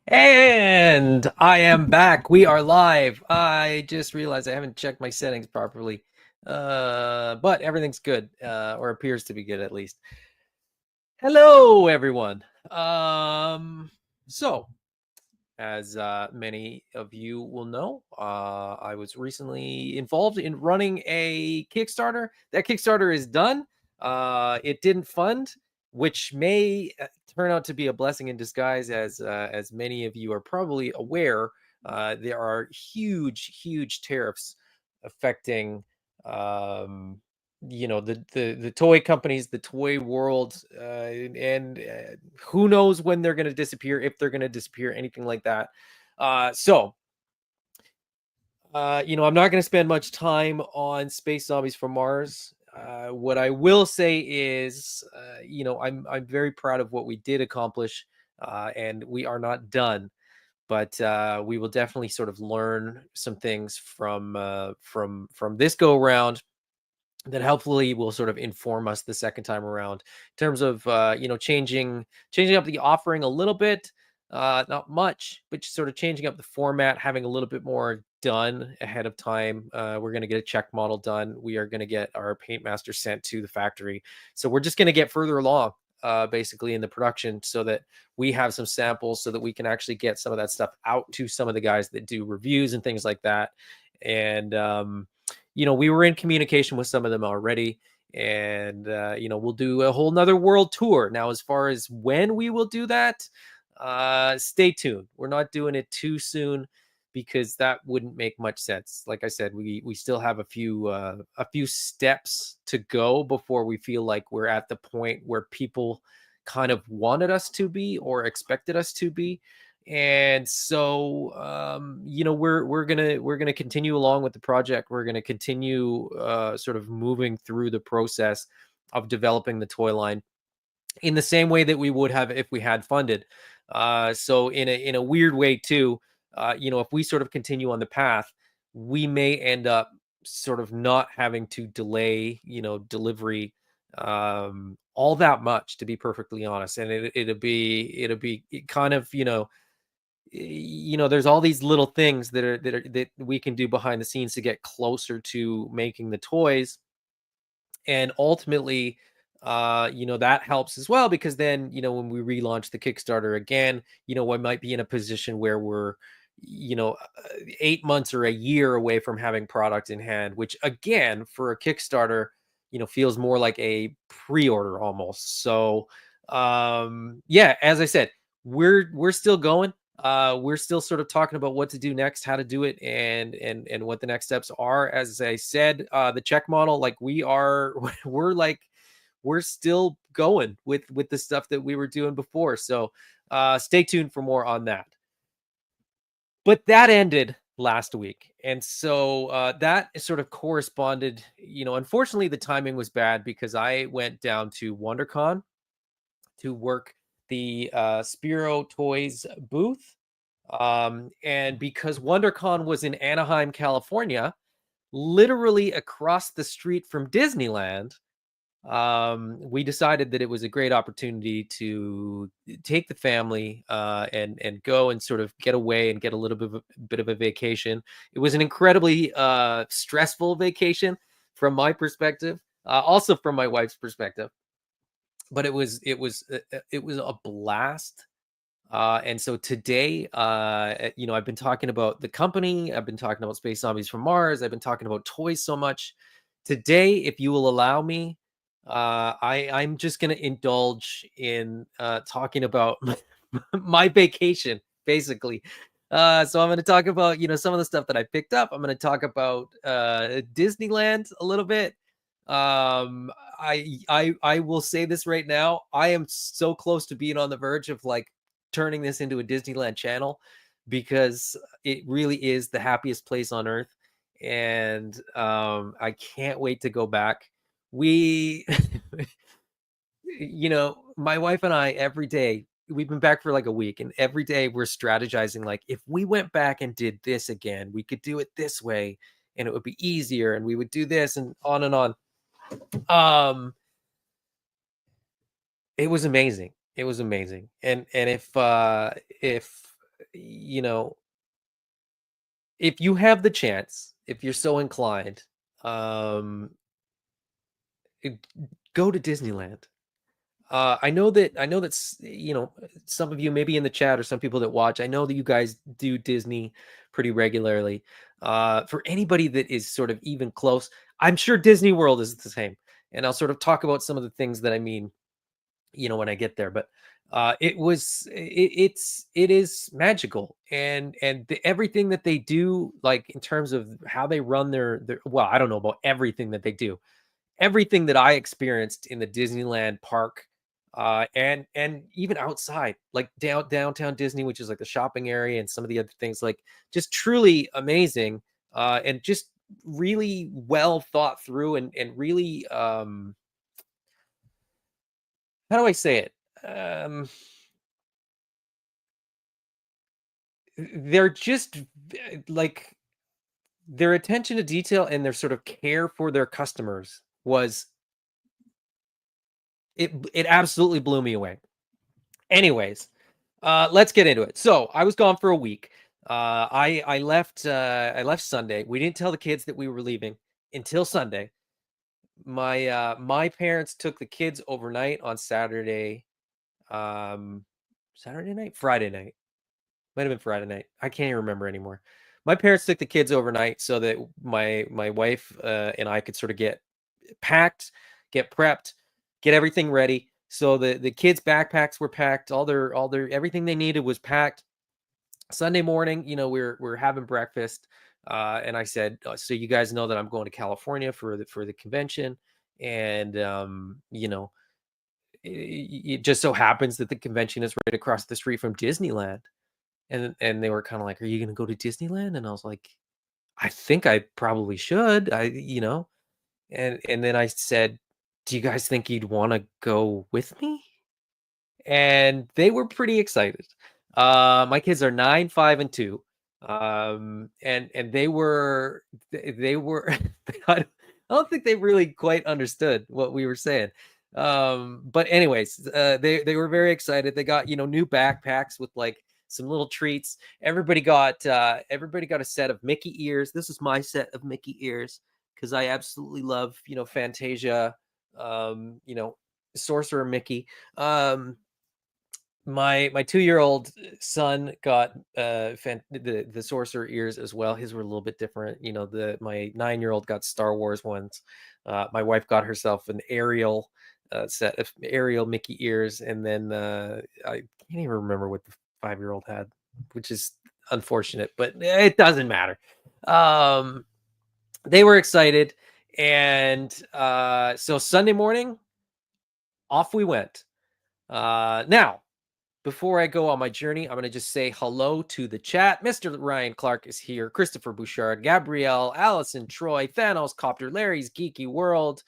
And I am back. We are live. I just realized I haven't checked my settings properly. But everything's good, or appears to be good at least. Hello, everyone. So, as many of you will know, I was recently involved in running a Kickstarter. That Kickstarter is done. It didn't fund, which may turn out to be a blessing in disguise, as many of you are probably aware. There are huge tariffs affecting the toy companies, the toy world, and who knows when they're going to disappear, if they're going to disappear, anything like that. I'm not going to spend much time on Space Zombies from Mars. What I will say is, I'm very proud of what we did accomplish, and we are not done. But we will definitely sort of learn some things from this go around that hopefully will sort of inform us the second time around in terms of changing up the offering a little bit, not much, but just sort of changing up the format, having a little bit more done ahead of time. We're going to get a check model done. We are going to get our paint master sent to the factory, so we're just going to get further along basically in the production, so that we have some samples, so that we can actually get some of that stuff out to some of the guys that do reviews and things like that. And we were in communication with some of them already, and we'll do a whole nother world tour. Now, as far as when we will do that, stay tuned. We're not doing it too soon, because that wouldn't make much sense. Like I said, we still have a few steps to go before we feel like we're at the point where people kind of wanted us to be or expected us to be. And so we're gonna continue along with the project. We're gonna continue sort of moving through the process of developing the toy line in the same way that we would have if we had funded. So in a weird way too, if we sort of continue on the path, we may end up sort of not having to delay delivery all that much, to be perfectly honest. And it'll be kind of there's all these little things that we can do behind the scenes to get closer to making the toys. And ultimately, that helps as well, because then, when we relaunch the Kickstarter again, we might be in a position where we're, 8 months or a year away from having product in hand, which again, for a Kickstarter, feels more like a pre-order almost. So, as I said, we're still going. We're still sort of talking about what to do next, how to do it, and what the next steps are. As I said, the check model, like we're still going with the stuff that we were doing before. So stay tuned for more on that. But that ended last week, and so that sort of corresponded. Unfortunately, the timing was bad, because I went down to WonderCon to work the Spiro Toys booth. And because WonderCon was in Anaheim, California, literally across the street from Disneyland, we decided that it was a great opportunity to take the family and go and sort of get away and get a little bit of a vacation. It was an incredibly stressful vacation from my perspective, also from my wife's perspective. But it was a blast. And so today, I've been talking about the company. I've been talking about Space Zombies from Mars. I've been talking about toys so much. Today, if you will allow me, I'm just going to indulge in talking about my vacation, basically. So I'm going to talk about, some of the stuff that I picked up. I'm going to talk about Disneyland a little bit. I will say this right now. I am so close to being on the verge of like turning this into a Disneyland channel because it really is the happiest place on earth, and I can't wait to go back. We my wife and I, every day, we've been back for like a week, and every day we're strategizing like, if we went back and did this again, we could do it this way and it would be easier, and we would do this and on and on. Um it was amazing. It was amazing. And if you know, if you have the chance, if you're so inclined, um it- go to Disneyland. I know that some of you maybe in the chat or some people that watch, I know that you guys do Disney pretty regularly. For anybody that is sort of even close, I'm sure Disney World is the same. And I'll sort of talk about some of the things that I mean, when I get there. But it is magical, and everything that they do, like in terms of how they run their, well, I don't know about everything that they do, everything that I experienced in the Disneyland park, and even outside, like downtown Disney, which is like the shopping area and some of the other things, like just truly amazing, and just really well thought through, and really, how do I say it? Um, they're just like their attention to detail and their sort of care for their customers was it absolutely blew me away. Anyways, let's get into it. So I was gone for a week. I left Sunday. We didn't tell the kids that we were leaving until Sunday. My parents took the kids overnight on Saturday. Saturday night, Friday night. Might have been Friday night. I can't even remember anymore. My parents took the kids overnight so that my wife and I could sort of get packed, get prepped, get everything ready. So the kids' backpacks were packed, all their everything they needed was packed. Sunday morning, we're having breakfast, and I said, "So you guys know that I'm going to California for the convention, and it just so happens that the convention is right across the street from Disneyland." And they were kind of like, "Are you going to go to Disneyland?" And I was like, "I think I probably should." And then I said, "Do you guys think you'd want to go with me?" And they were pretty excited. My kids are 9, 5, and 2. And they were I don't think they really quite understood what we were saying. But anyways, they were very excited. They got, new backpacks with like some little treats. Everybody got a set of Mickey ears. This is my set of Mickey ears because I absolutely love, Fantasia, Sorcerer Mickey. My 2-year-old son got the sorcerer ears as well. His were a little bit different. The my 9-year-old got Star Wars ones. My wife got herself an Ariel set of Ariel Mickey ears, and then I can't even remember what the 5-year-old had, which is unfortunate, but it doesn't matter. Um, they were excited, and so Sunday morning, off we went. Now, before I go on my journey, I'm going to just say hello to the chat. Mr. Ryan Clark is here. Christopher Bouchard, Gabrielle, Allison, Troy, Thanos, Copter, Larry's Geeky World,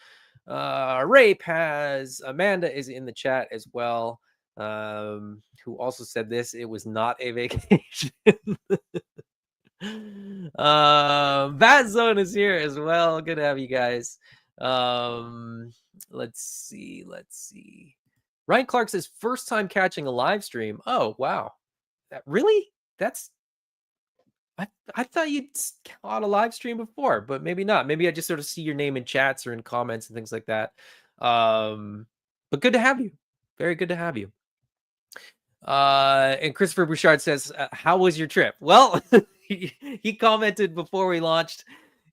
Ray Paz, Amanda is in the chat as well. Who also said this? It was not a vacation. Bat Zone is here as well. Good to have you guys. Let's see. Ryan Clark says first time catching a live stream. Oh wow, really? That's I thought you'd caught a live stream before, but maybe not. Maybe I just sort of see your name in chats or in comments and things like that. But good to have you. Very good to have you. And Christopher Bouchard says, "How was your trip?" Well, he commented before we launched.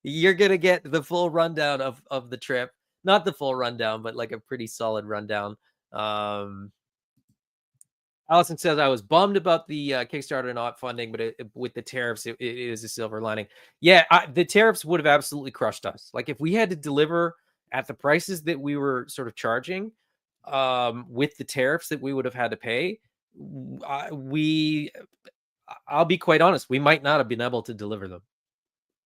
You're gonna get the full rundown of the trip. Not the full rundown, but like a pretty solid rundown. Um, Allison says, I was bummed about the Kickstarter not funding, but with the tariffs, it is a silver lining. Yeah, the tariffs would have absolutely crushed us. Like if we had to deliver at the prices that we were sort of charging, with the tariffs that we would have had to pay, I'll be quite honest, we might not have been able to deliver them.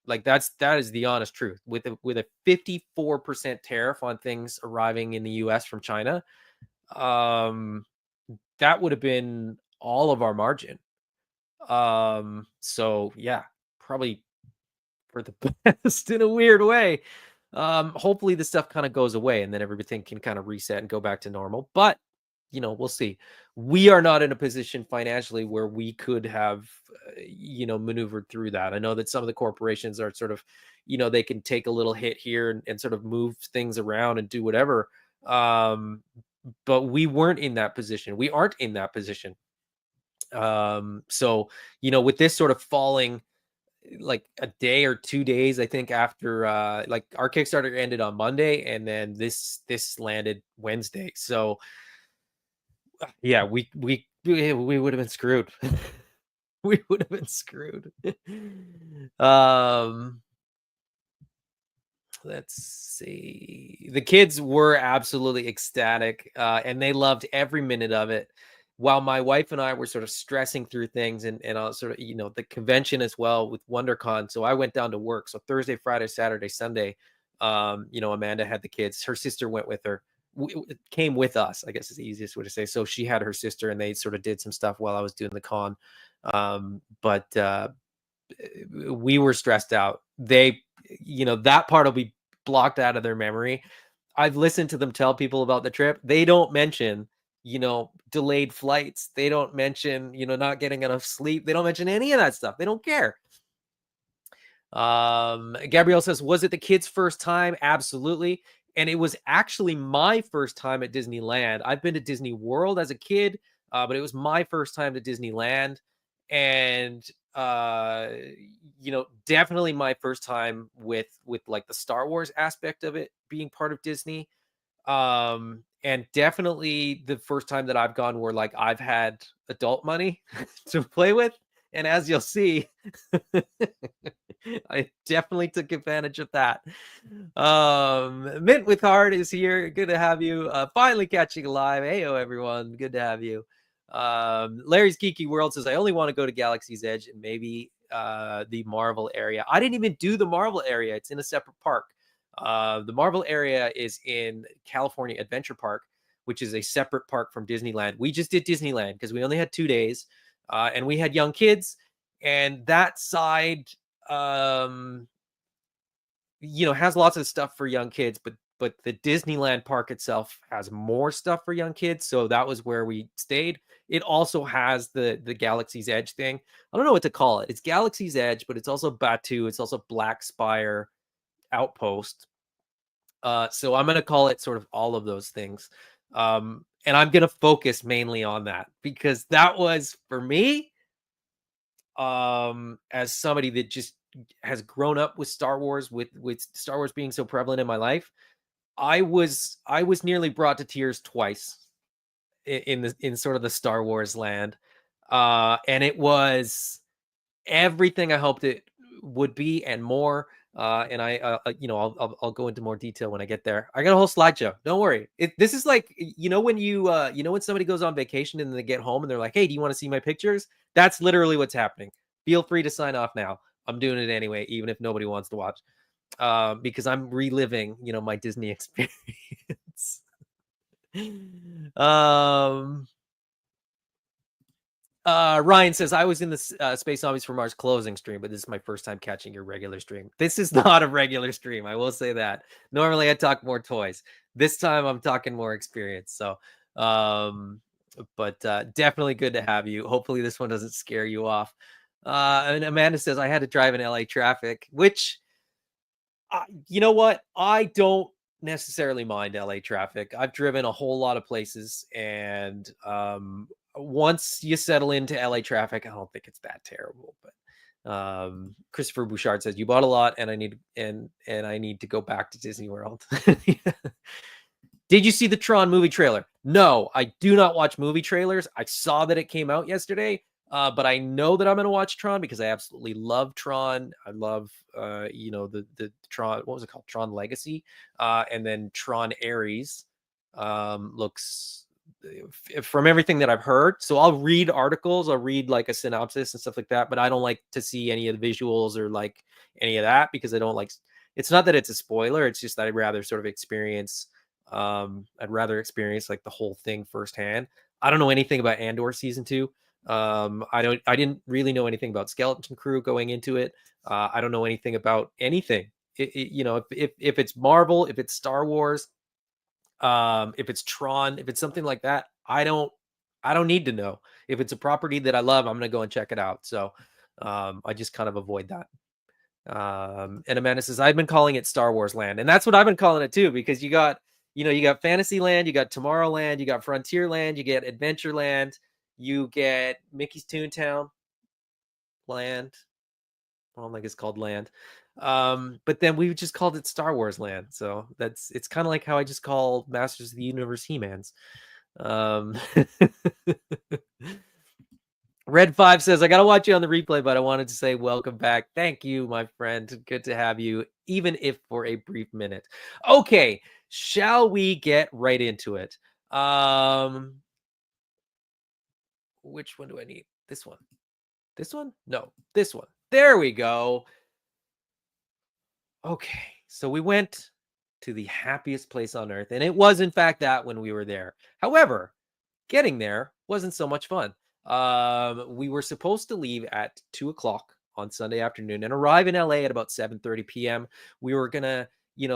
Like that is the honest truth. With a 54% tariff on things arriving in the US from China, um, that would have been all of our margin. So yeah, probably for the best in a weird way. Hopefully this stuff kind of goes away and then everything can kind of reset and go back to normal. But we'll see. We are not in a position financially where we could have, maneuvered through that. I know that some of the corporations are sort of, they can take a little hit here and sort of move things around and do whatever. But we weren't in that position. We aren't in that position. So, with this sort of falling like a day or 2 days, I think after like our Kickstarter ended on Monday and then this landed Wednesday. So yeah, we would have been screwed. We would have been screwed. um Let's see. The kids were absolutely ecstatic, and they loved every minute of it. While my wife and I were sort of stressing through things and sort of, the convention as well with WonderCon. So I went down to work. So Thursday, Friday, Saturday, Sunday, Amanda had the kids. Her sister went with her, came with us, I guess is the easiest way to say. So she had her sister and they sort of did some stuff while I was doing the con. But we were stressed out. That part will be blocked out of their memory. I've listened to them tell people about the trip. They don't mention, delayed flights. They don't mention, not getting enough sleep. They don't mention any of that stuff. They don't care. Gabrielle says, was it the kids' first time? Absolutely. And it was actually my first time at Disneyland. I've been to Disney World as a kid, but it was my first time to Disneyland. And definitely my first time with like the Star Wars aspect of it being part of Disney. And definitely the first time that I've gone where like I've had adult money to play with. And as you'll see, I definitely took advantage of that. Mint with Heart is here. Good to have you. Finally catching live. Heyo, everyone. Good to have you. Larry's Geeky World says, I only want to go to Galaxy's Edge and maybe the Marvel area. I didn't even do the Marvel area. It's in a separate park. The Marvel area is in California Adventure Park, which is a separate park from Disneyland. We just did Disneyland because we only had 2 days, and we had young kids. And that side, has lots of stuff for young kids, but the Disneyland park itself has more stuff for young kids. So that was where we stayed. It also has the Galaxy's Edge thing. I don't know what to call it. It's Galaxy's Edge, but it's also Batuu. It's also Black Spire Outpost. So I'm going to call it sort of all of those things. And I'm going to focus mainly on that because that was for me, as somebody that just has grown up with Star Wars, with Star Wars being so prevalent in my life. I was nearly brought to tears twice in sort of the Star Wars land. And it was everything I hoped it would be and more. And I'll go into more detail when I get there. I got a whole slideshow. Don't worry. This is like, when when somebody goes on vacation and they get home and they're like, hey, do you want to see my pictures? That's literally what's happening. Feel free to sign off now. I'm doing it anyway, even if nobody wants to watch, because I'm reliving, my Disney experience. Ryan says, I was in the Space Zombies for Mars closing stream, but this is my first time catching your regular stream. This is not a regular stream. I will say that. Normally I talk more toys. This time I'm talking more experience. So, but definitely good to have you. Hopefully this one doesn't scare you off. And Amanda says, I had to drive in LA traffic, which, you know what? I don't necessarily mind LA traffic. I've driven a whole lot of places, and once you settle into LA traffic, I don't think it's that terrible. But Christopher Bouchard says, you bought a lot and I need to go back to Disney World. Did you see the Tron movie trailer? No, I do not watch movie trailers. I saw that it came out yesterday, but I know that I'm going to watch Tron because I absolutely love Tron. I love, the Tron. What was it called? Tron Legacy, and then Tron Ares looks from everything that I've heard. So I'll read articles. I'll read like a synopsis and stuff like that, but I don't like to see any of the visuals or like any of that because I don't like. It's not that it's a spoiler. It's just that I'd rather sort of experience. I'd rather experience like the whole thing firsthand. I don't know anything about Andor season 2. I didn't really know anything about Skeleton Crew going into it. I don't know anything about anything. If it's Marvel, if it's Star Wars, if it's Tron, if it's something like that, I don't need to know. If it's a property that I love, I'm gonna go and check it out. So I just kind of avoid that. And Amanda says, I've been calling it Star Wars Land. And that's what I've been calling it too, because you got Fantasyland, you got Tomorrowland, you got Frontierland, you get Adventureland, you get Mickey's Toontown Land. I don't think it's called Land. But then we just called it Star Wars Land. So it's kind of like how I just call Masters of the Universe He-Mans. Red 5 says, I got to watch you on the replay, but I wanted to say welcome back. Thank you, my friend. Good to have you, even if for a brief minute. Okay, shall we get right into it? Which one do I need? This one. This one? No, this one. There we go. Okay, so we went to the happiest place on earth, and it was, in fact, that when we were there. However, getting there wasn't so much fun. We were supposed to leave at 2:00 on Sunday afternoon and arrive in LA at about 7:30 p.m. We were gonna,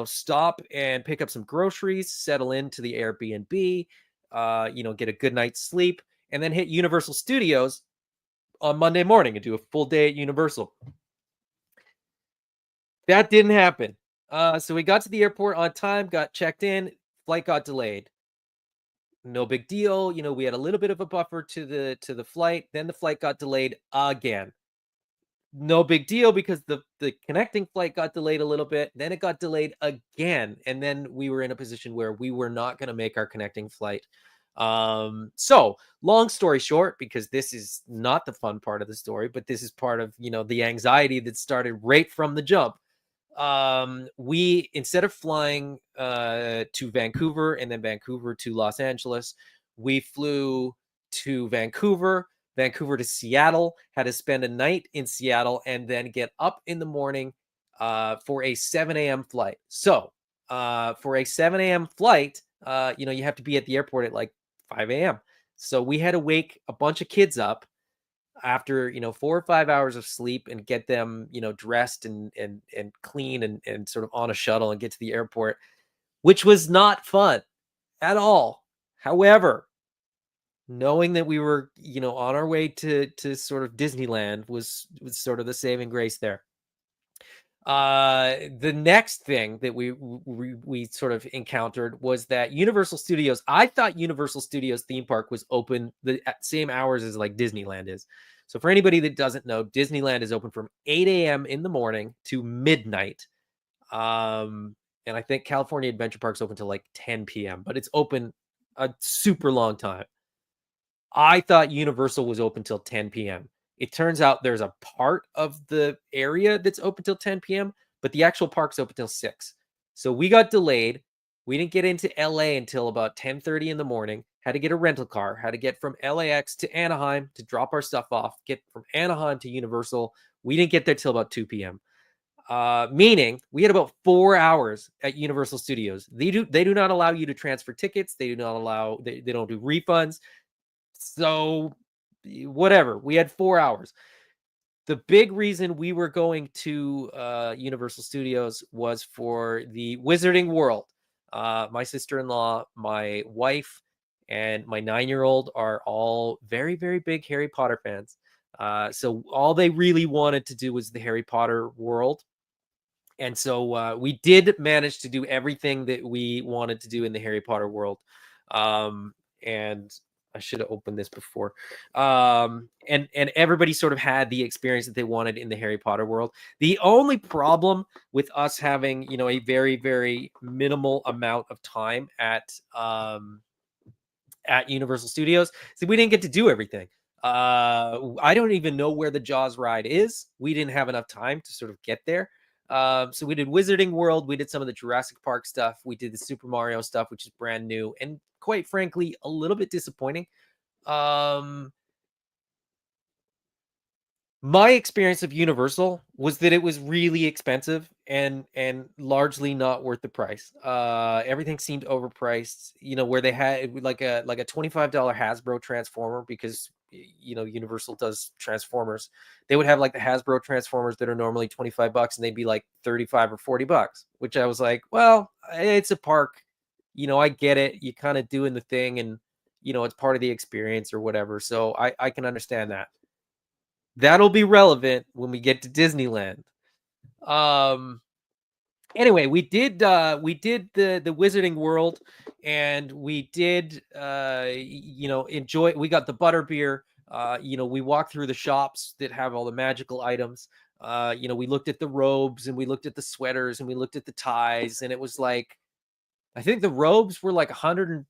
stop and pick up some groceries, settle into the Airbnb, get a good night's sleep, and then hit Universal Studios on Monday morning and do a full day at Universal. That didn't happen. So we got to the airport on time, got checked in, flight got delayed. No big deal. We had a little bit of a buffer to the flight. Then the flight got delayed again. No big deal because the connecting flight got delayed a little bit. Then it got delayed again. And then we were in a position where we were not going to make our connecting flight. So long story short, because this is not the fun part of the story, but this is part of, the anxiety that started right from the jump. We, instead of flying to Vancouver and then Vancouver to Los Angeles, we flew to Vancouver to Seattle, had to spend a night in Seattle and then get up in the morning for a 7 a.m. flight. So for a 7 a.m. flight, you have to be at the airport at like 5 a.m. So we had to wake a bunch of kids up after 4 or 5 hours of sleep and get them dressed and clean and sort of on a shuttle and get to the airport, which was not fun at all. However, knowing that we were on our way to sort of Disneyland was sort of the saving grace there. The next thing that we sort of encountered was that Universal Studios, I thought Universal Studios theme park was open the same hours as like Disneyland is. So for anybody that doesn't know, Disneyland is open from 8 a.m. in the morning to midnight. And I think California Adventure Park's open till like 10 p.m., but it's open a super long time. I thought Universal was open till 10 p.m. It turns out there's a part of the area that's open till 10 p.m., but the actual park's open till 6. So we got delayed. We didn't get into LA until about 10:30 in the morning. Had to get a rental car. Had to get from LAX to Anaheim to drop our stuff off. Get from Anaheim to Universal. We didn't get there till about 2 p.m. Meaning we had about 4 hours at Universal Studios. They do not allow you to transfer tickets. They do not allow. They don't do refunds. So whatever, we had 4 hours. The big reason we were going to Universal Studios was for the Wizarding World. My sister-in-law, my wife, and my 9-year-old are all very, very big Harry Potter fans. So all they really wanted to do was the Harry Potter world. And so we did manage to do everything that we wanted to do in the Harry Potter world. And I should have opened this before. And everybody sort of had the experience that they wanted in the Harry Potter world. The only problem with us having, a very, very minimal amount of time at Universal Studios, so we didn't get to do everything. I don't even know where the Jaws ride is. We didn't have enough time to sort of get there. So we did Wizarding World. We did some of the Jurassic Park stuff. We did the Super Mario stuff, which is brand new and quite frankly a little bit disappointing. Um, my experience of Universal was that it was really expensive and largely not worth the price. Everything seemed overpriced. Where they had like a $25 Hasbro Transformer, because Universal does Transformers. They would have like the Hasbro Transformers that are normally $25 and they'd be like 35 or $40, which I was like, well, it's a park. I get it. You kind of doing the thing, and it's part of the experience or whatever. So I can understand that. That'll be relevant when we get to Disneyland. Um anyway, we did the Wizarding World, and we did enjoy. We got the butterbeer. We walked through the shops that have all the magical items. We looked at the robes, and we looked at the sweaters, and we looked at the ties, and it was like, I think the robes were like $140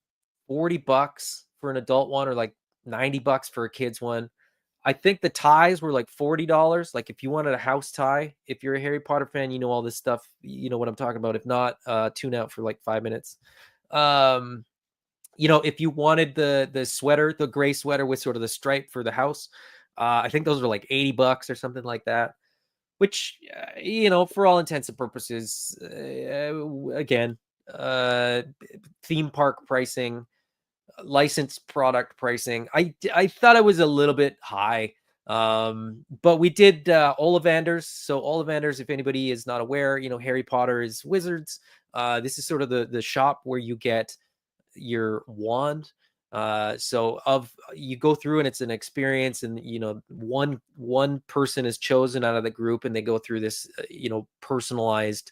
for an adult one, or like $90 for a kid's one. I think the ties were like $40. Like, if you wanted a house tie, if you're a Harry Potter fan, you know all this stuff. You know what I'm talking about. If not, tune out for like 5 minutes. Um, if you wanted the sweater, the gray sweater with sort of the stripe for the house, I think those were like $80 or something like that. Which, for all intents and purposes, again, theme park pricing, licensed product pricing. I thought it was a little bit high. But we did Ollivanders. So Ollivanders, if anybody is not aware, Harry Potter is wizards. This is sort of the shop where you get your wand. So you go through, and it's an experience, and one person is chosen out of the group, and they go through this personalized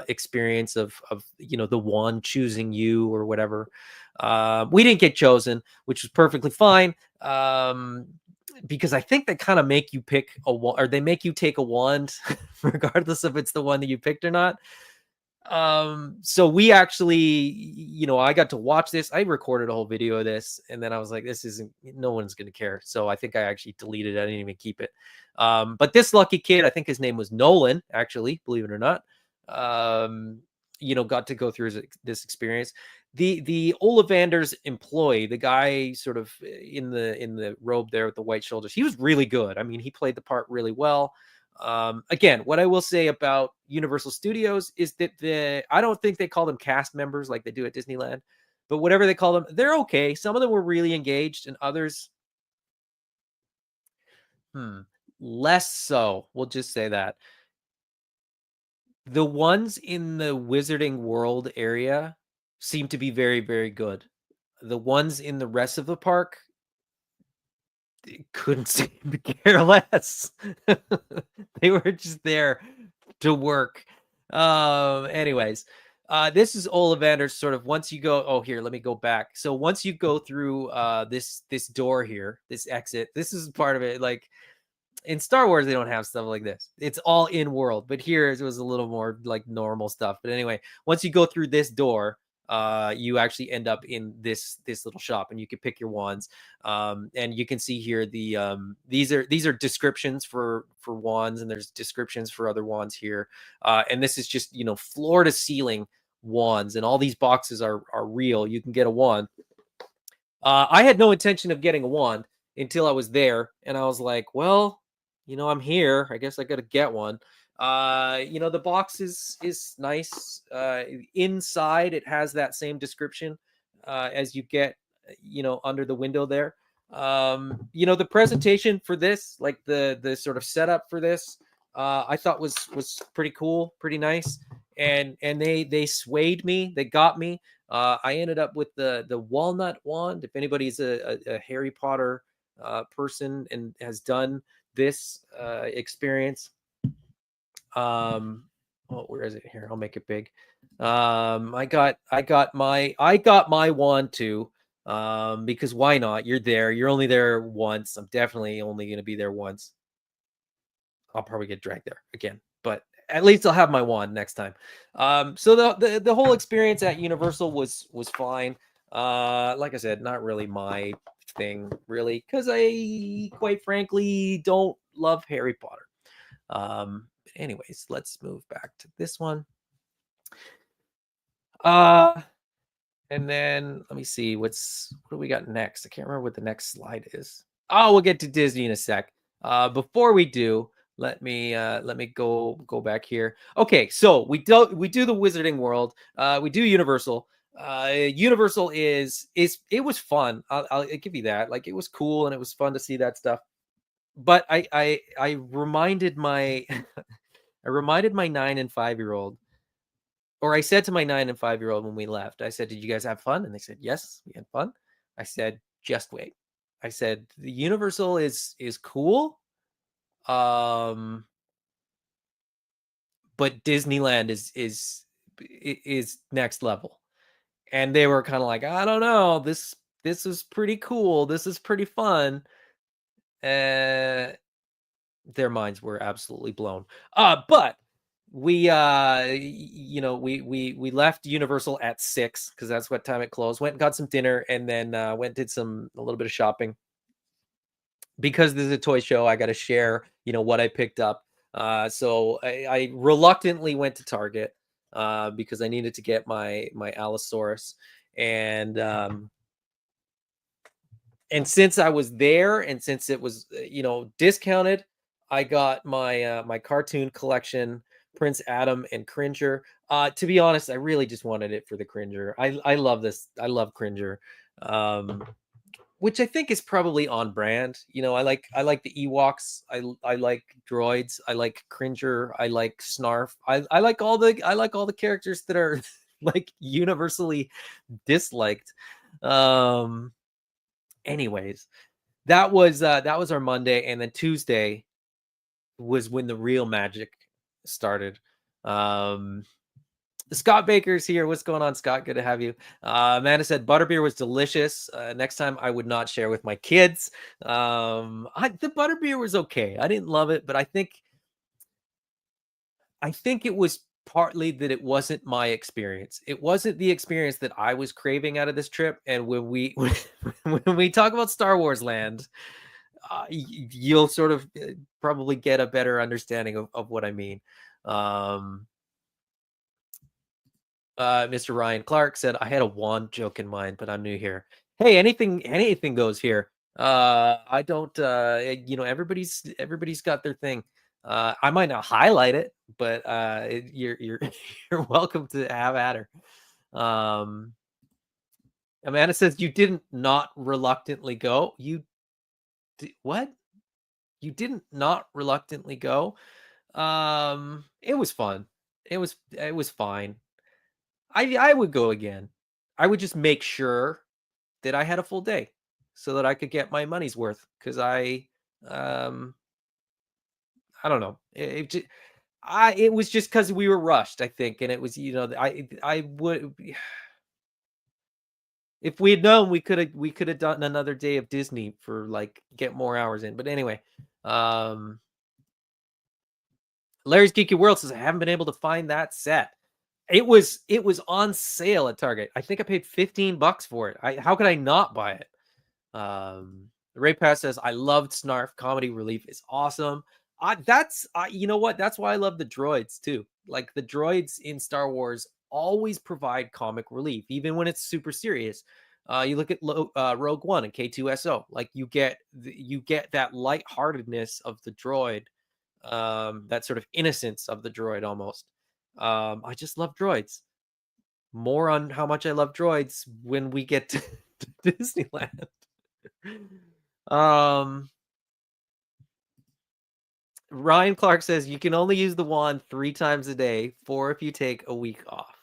experience of the wand choosing you or whatever. We didn't get chosen, which was perfectly fine. Because I think they kind of make you pick a wand, or they make you take a wand regardless if it's the one that you picked or not. So we actually, I got to watch this. I recorded a whole video of this, and then I was like, no one's going to care. So I think I actually deleted it. I didn't even keep it. But this lucky kid, I think his name was Nolan, actually, believe it or not, got to go through this experience. The Ollivanders employee, the guy sort of in the robe there with the white shoulders, he was really good. I mean, he played the part really well. Again, what I will say about Universal Studios is that I don't think they call them cast members like they do at Disneyland, but whatever they call them, they're okay. Some of them were really engaged, and others, less so. We'll just say that. The ones in the Wizarding World area seem to be very, very good. The ones in the rest of the park couldn't seem to care less. They were just there to work. Anyways, this is Ollivander's sort of, once you go, oh, here, let me go back. So once you go through this door here, this exit, this is part of it. Like, in Star Wars, they don't have stuff like this. It's all in world, but here it was a little more like normal stuff. But anyway, once you go through this door, you actually end up in this little shop, and you can pick your wands. And you can see here these are descriptions for wands, and there's descriptions for other wands here. And this is just floor to ceiling wands, and all these boxes are real. You can get a wand. I had no intention of getting a wand until I was there, and I was like, well, I'm here. I guess I got to get one. The box is nice. Inside, it has that same description as you get, under the window there. The presentation for this, like the sort of setup for this, I thought was pretty cool, pretty nice, and they swayed me. They got me. I ended up with the walnut wand. If anybody's a Harry Potter person and has done this experience, where is it here? I'll make it big. I got my wand too. because why not? You're there. You're only there once. I'm definitely only going to be there once. I'll probably get dragged there again, but at least I'll have my wand next time. So the whole experience at Universal was fine. Like I said, not really my thing, really, because I quite frankly don't love Harry Potter. Anyways, let's move back to this one. Uh, and then let me see what do we got next? I can't remember what the next slide is. Oh, we'll get to Disney in a sec. Before we do, let me go back here. Okay, so we do the Wizarding World. We do Universal. Universal is it was fun. I'll give you that. Like it was cool and it was fun to see that stuff. But I reminded my I reminded my 9 and 5 year old, or I said to my 9 and 5 year old when we left, I said, "Did you guys have fun?" And they said, "Yes, we had fun." I said, "Just wait." I said, "The Universal is cool, um, but Disneyland is next level." And they were kind of like, "I don't know. This is pretty cool. This is pretty fun." Uh, their minds were absolutely blown. But we we left Universal at 6 because that's what time it closed. Went and got some dinner and then went did a little bit of shopping. Because this is a toy show, I got to share what I picked up. So I reluctantly went to Target because I needed to get my Allosaurus. And and since I was there and since it was, discounted, I got my cartoon collection, Prince Adam and Cringer. To be honest, I really just wanted it for the Cringer. I love this. I love Cringer. Um, which I think is probably on brand. I like the Ewoks. I like droids. I like Cringer. I like Snarf. I like all the characters that are like universally disliked. Um Anyways, that was our Monday, and then Tuesday was when the real magic started. Um, Scott Baker's here. What's going on, Scott? Good to have you. Amanda said butterbeer was delicious. Next time I would not share with my kids. The butterbeer was okay. I didn't love it, but I think it was partly that it wasn't my experience. It wasn't the experience that I was craving out of this trip. And when we when we talk about Star Wars Land, you'll sort of probably get a better understanding of what I mean. Um, Mr. Ryan Clark said, "I had a wand joke in mind, but I'm new here." Hey, anything goes here. I don't. Everybody's got their thing. I might not highlight it, but you're you're welcome to have at her. Amanda says you didn't not reluctantly go. What? You didn't not reluctantly go? It was fun. It was fine. I would go again. I would just make sure that I had a full day so that I could get my money's worth because um I don't know. It was just because we were rushed, I think, and it was I would if we had known we could have done another day of Disney for like get more hours in. But anyway, um Larry's Geeky World says I haven't been able to find that set. It was on sale at Target. I think I paid $15 for it. How could I not buy it? Ray Pass says I loved Snarf. Comedy relief is awesome. You know what? That's why I love the droids too. Like the droids in Star Wars always provide comic relief, even when it's super serious. You look at Rogue One and K2SO. Like you get that lightheartedness of the droid, that sort of innocence of the droid almost. I just love droids. More on how much I love droids when we get to Disneyland. Um, Ryan Clark says you can only use the wand 3 times a day, 4 if you take a week off.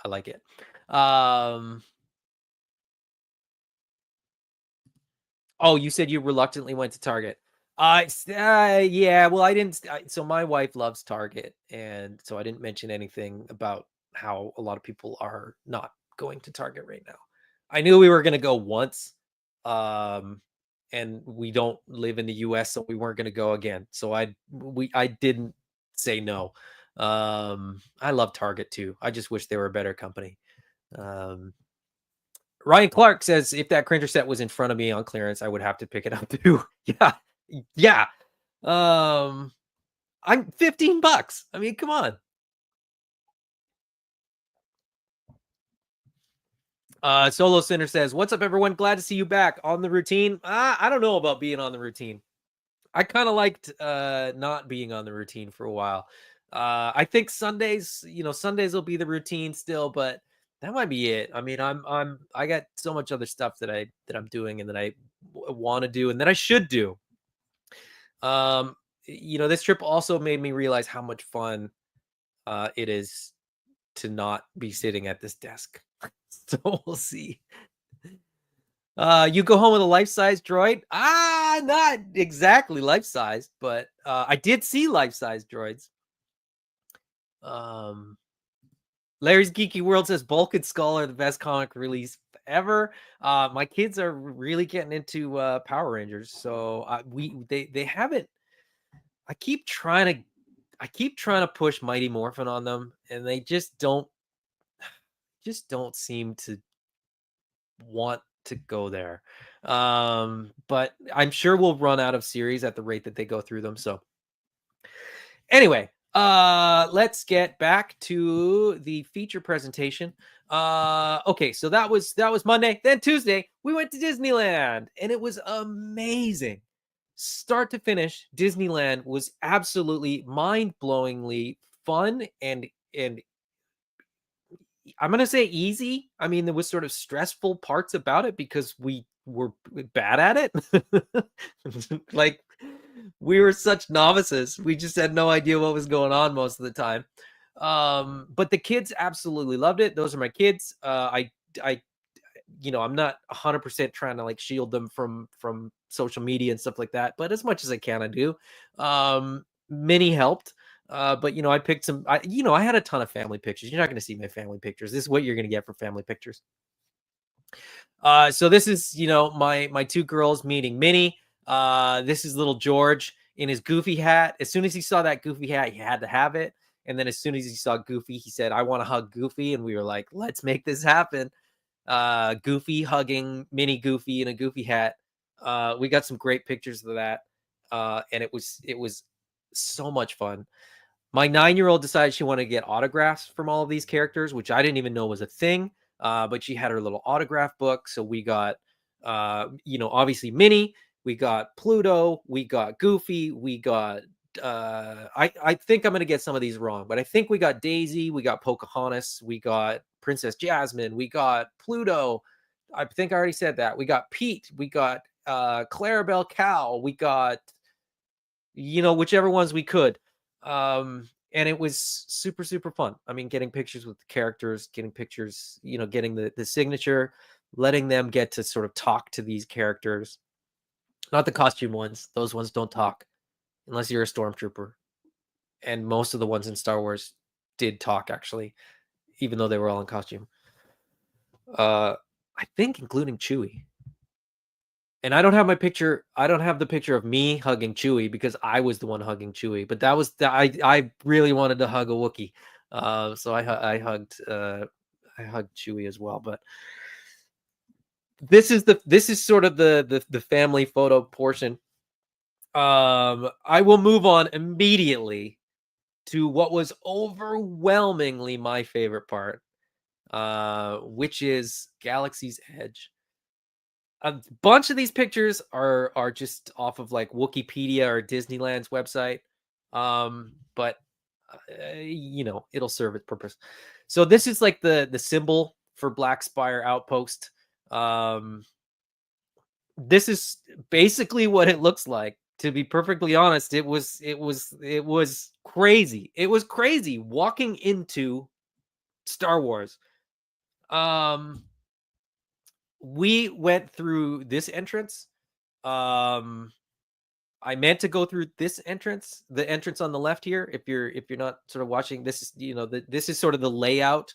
I like it. Oh, you said you reluctantly went to Target. Yeah, well, I didn't so my wife loves Target, and so I didn't mention anything about how a lot of people are not going to Target right now. I knew we were gonna go once, um, and we don't live in the US, so we weren't gonna go again. So I didn't say no. I love Target too. I just wish they were a better company. Um, Ryan Clark says if that Cringer set was in front of me on clearance, I would have to pick it up too. Yeah. Yeah. Um, I'm 15 bucks. I mean, come on. Solo Center says, "What's up, everyone? Glad to see you back on the routine." I don't know about being on the routine. I kind of liked not being on the routine for a while. I think Sundays, Sundays will be the routine still, but that might be it. I mean, I got so much other stuff that I'm doing and that I want to do and that I should do. Um, this trip also made me realize how much fun it is to not be sitting at this desk. So we'll see. You go home with a life-size droid? Not exactly life-size, but I did see life-size droids. Um, Larry's Geeky World says Bulk and Skull are the best comic release ever. My kids are really getting into Power Rangers, so they haven't. I keep trying to push Mighty Morphin on them, and they just don't seem to want to go there. But I'm sure we'll run out of series at the rate that they go through them. So anyway, let's get back to the feature presentation. Okay, so that was Monday. Then Tuesday, we went to Disneyland, and it was amazing. Start to finish, Disneyland was absolutely mind-blowingly fun and I'm gonna say easy. I mean, there was sort of stressful parts about it because we were bad at it. Like we were such novices. We just had no idea what was going on most of the time. But the kids absolutely loved it. Those are my kids. I I'm not 100% trying to like shield them from social media and stuff like that, but as much as I can, I do. Many helped. But I picked some. I had a ton of family pictures. You're not going to see my family pictures. This is what you're going to get for family pictures. So this is my two girls meeting Minnie. This is little George in his Goofy hat. As soon as he saw that Goofy hat, he had to have it. And then as soon as he saw Goofy, he said, "I want to hug Goofy," and we were like, "Let's make this happen." Goofy hugging Mini Goofy in a Goofy hat. We got some great pictures of that, and it was so much fun. My 9-year-old decided she wanted to get autographs from all of these characters, which I didn't even know was a thing. But she had her little autograph book, so we got, obviously Minnie, we got Pluto, we got Goofy, we got. I think I'm gonna get some of these wrong, but I think we got Daisy, we got Pocahontas, we got Princess Jasmine, we got Pluto. I think I already said that. We got Pete, we got Clarabelle Cow, we got whichever ones we could. And it was super, super fun. I mean, getting pictures with the characters, getting pictures, getting the signature, letting them get to sort of talk to these characters. Not the costume ones. Those ones don't talk unless you're a stormtrooper. And most of the ones in Star Wars did talk actually, even though they were all in costume. I think including Chewie. And I don't have my picture. I don't have the picture of me hugging Chewie because I was the one hugging Chewie. But that was I really wanted to hug a Wookiee, so I hugged Chewie as well. But this is sort of the family photo portion. I will move on immediately to what was overwhelmingly my favorite part, which is Galaxy's Edge. A bunch of these pictures are just off of like Wikipedia or Disneyland's website. But it'll serve its purpose. So this is like the symbol for Black Spire Outpost. This is basically what it looks like. To be perfectly honest, it was crazy. It was crazy walking into Star Wars. We went through this entrance. Um, I meant to go through this entrance, the entrance on the left here. If you're not sort of watching, this is this is sort of the layout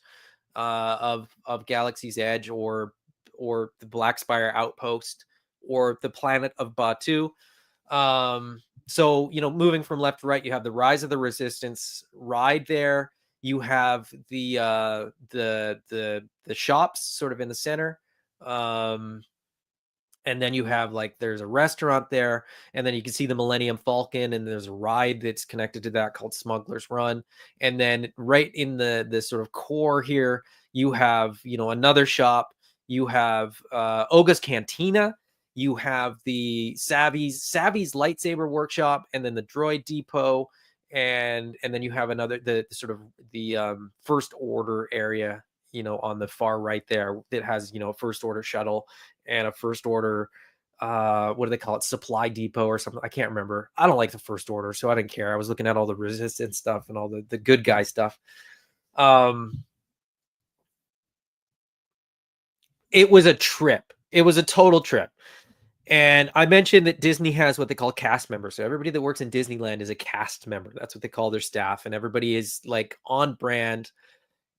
of Galaxy's Edge, or the Black Spire Outpost, or the planet of Batu. So moving from left to right, you have the Rise of the Resistance ride there. You have the shops sort of in the center. And then you have, like, there's a restaurant there, and then you can see the Millennium Falcon, and there's a ride that's connected to that called Smuggler's Run. And then right in the sort of core here, you have, another shop. You have Oga's Cantina. You have the Savvy's lightsaber workshop, and then the Droid Depot, and then you have another, the sort of the First Order area, on the far right there, that has, a First Order shuttle and a First Order, what do they call it, supply depot or something. I can't remember. I don't like the First Order, so I didn't care. I was looking at all the Resistance stuff and all the good guy stuff. It was a trip. It was a total trip. And I mentioned that Disney has what they call cast members. So everybody that works in Disneyland is a cast member. That's what they call their staff. And everybody is, like, on brand.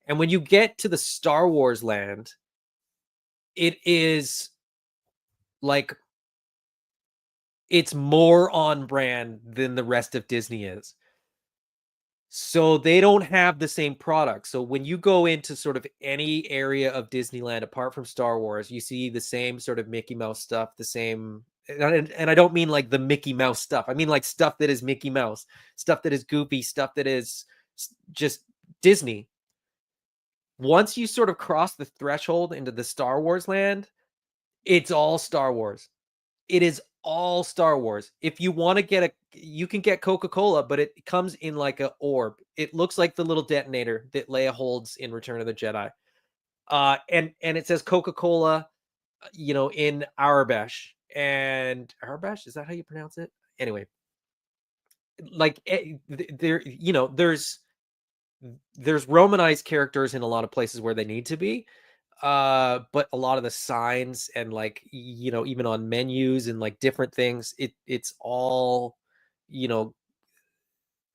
And when you get to the Star Wars land, it is like, it's more on brand than the rest of Disney is. So they don't have the same product. So when you go into sort of any area of Disneyland apart from Star Wars, you see the same sort of Mickey Mouse stuff, the same. And I don't mean like the Mickey Mouse stuff. I mean like stuff that is Mickey Mouse, stuff that is goofy, stuff that is just Disney. Once you sort of cross the threshold into the Star Wars land, it's all Star Wars. It is all Star Wars. If you want to get you can get Coca-Cola, but it comes in like a orb. It looks like the little detonator that Leia holds in Return of the Jedi. And it says Coca-Cola, in Arabesh. And Arabesh, is that how you pronounce it? Anyway, like, there, there's Romanized characters in a lot of places where they need to be. But a lot of the signs and, like, even on menus and, like, different things, it's all, you know,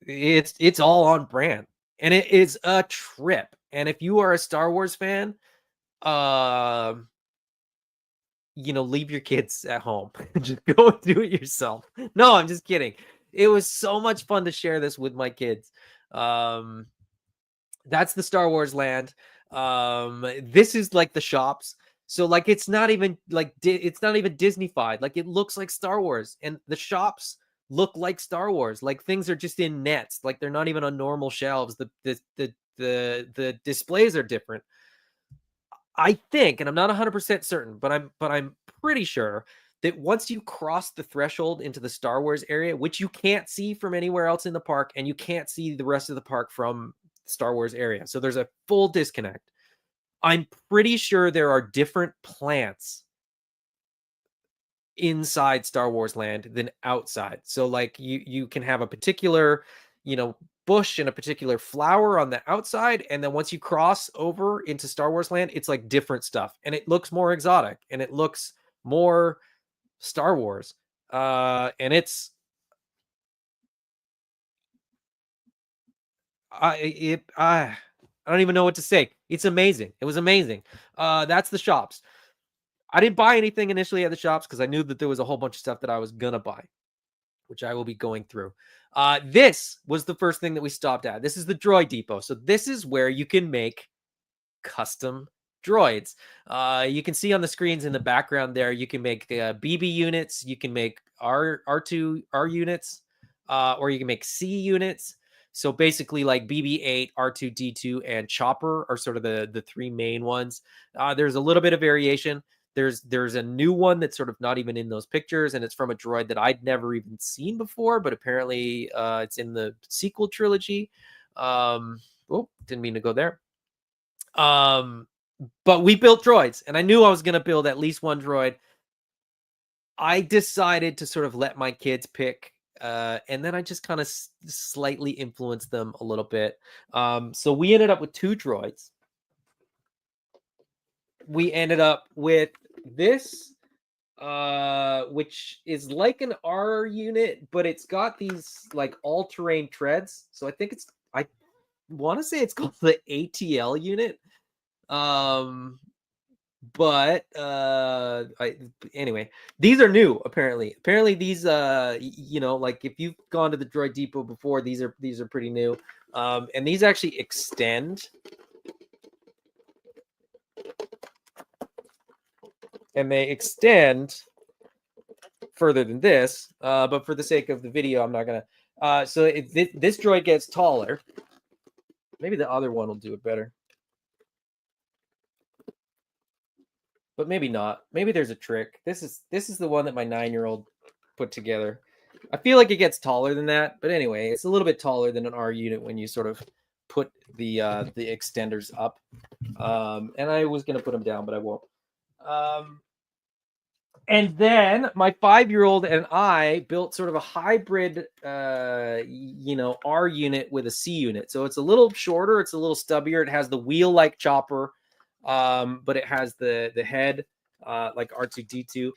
it's all on brand, and it is a trip. And if you are a Star Wars fan, um, leave your kids at home. Just go and do it yourself. No, I'm just kidding. It was so much fun to share this with my kids. Um, that's the Star Wars land. This is like the shops. So, like, it's not even like it's not even Disney-fied. Like, it looks like Star Wars, and the shops look like Star Wars. Like, things are just in nets. Like, they're not even on normal shelves. The displays are different. I think, and I'm not 100% certain, but I'm pretty sure that once you cross the threshold into the Star Wars area, which you can't see from anywhere else in the park, and you can't see the rest of the park from Star Wars area. So there's a full disconnect. I'm pretty sure there are different plants inside Star Wars land than outside. So, like, you can have a particular, bush and a particular flower on the outside, and then once you cross over into Star Wars land, it's like different stuff, and it looks more exotic, and it looks more Star Wars. And it's I don't even know what to say. It's amazing. It was amazing. That's the shops. I didn't buy anything initially at the shops because I knew that there was a whole bunch of stuff that I was gonna buy, which I will be going through. This was the first thing that we stopped at. This is the Droid Depot. So this is where you can make custom droids. You can see on the screens in the background there, you can make BB units, you can make R2R units, or you can make C units. So basically, like, BB-8, R2D2, and Chopper are sort of the three main ones. There's a little bit of variation. There's a new one that's sort of not even in those pictures, and it's from a droid that I'd never even seen before, but apparently it's in the sequel trilogy. Didn't mean to go there. But we built droids, and I knew I was going to build at least one droid. I decided to sort of let my kids pick, and then I just kind of slightly influenced them a little bit. So we ended up with two droids. We ended up with this which is like an R unit, but it's got these like all-terrain treads. So I want to say it's called the ATL unit. Um, but anyway, these are new apparently. Apparently these like if you've gone to the Droid Depot before, these are pretty new. And these actually extend, and they extend further than this, but for the sake of the video, I'm not gonna. So if this droid gets taller, maybe the other one will do it better, but maybe not. Maybe there's a trick. This is the one that my 9-year-old put together. I feel like it gets taller than that, but anyway, it's a little bit taller than an R unit when you sort of put the extenders up. And I was gonna put them down, but I won't. And then my 5-year-old and I built sort of a hybrid, R unit with a C unit. So it's a little shorter, it's a little stubbier. It has the wheel-like chopper, but it has the head like R2D2.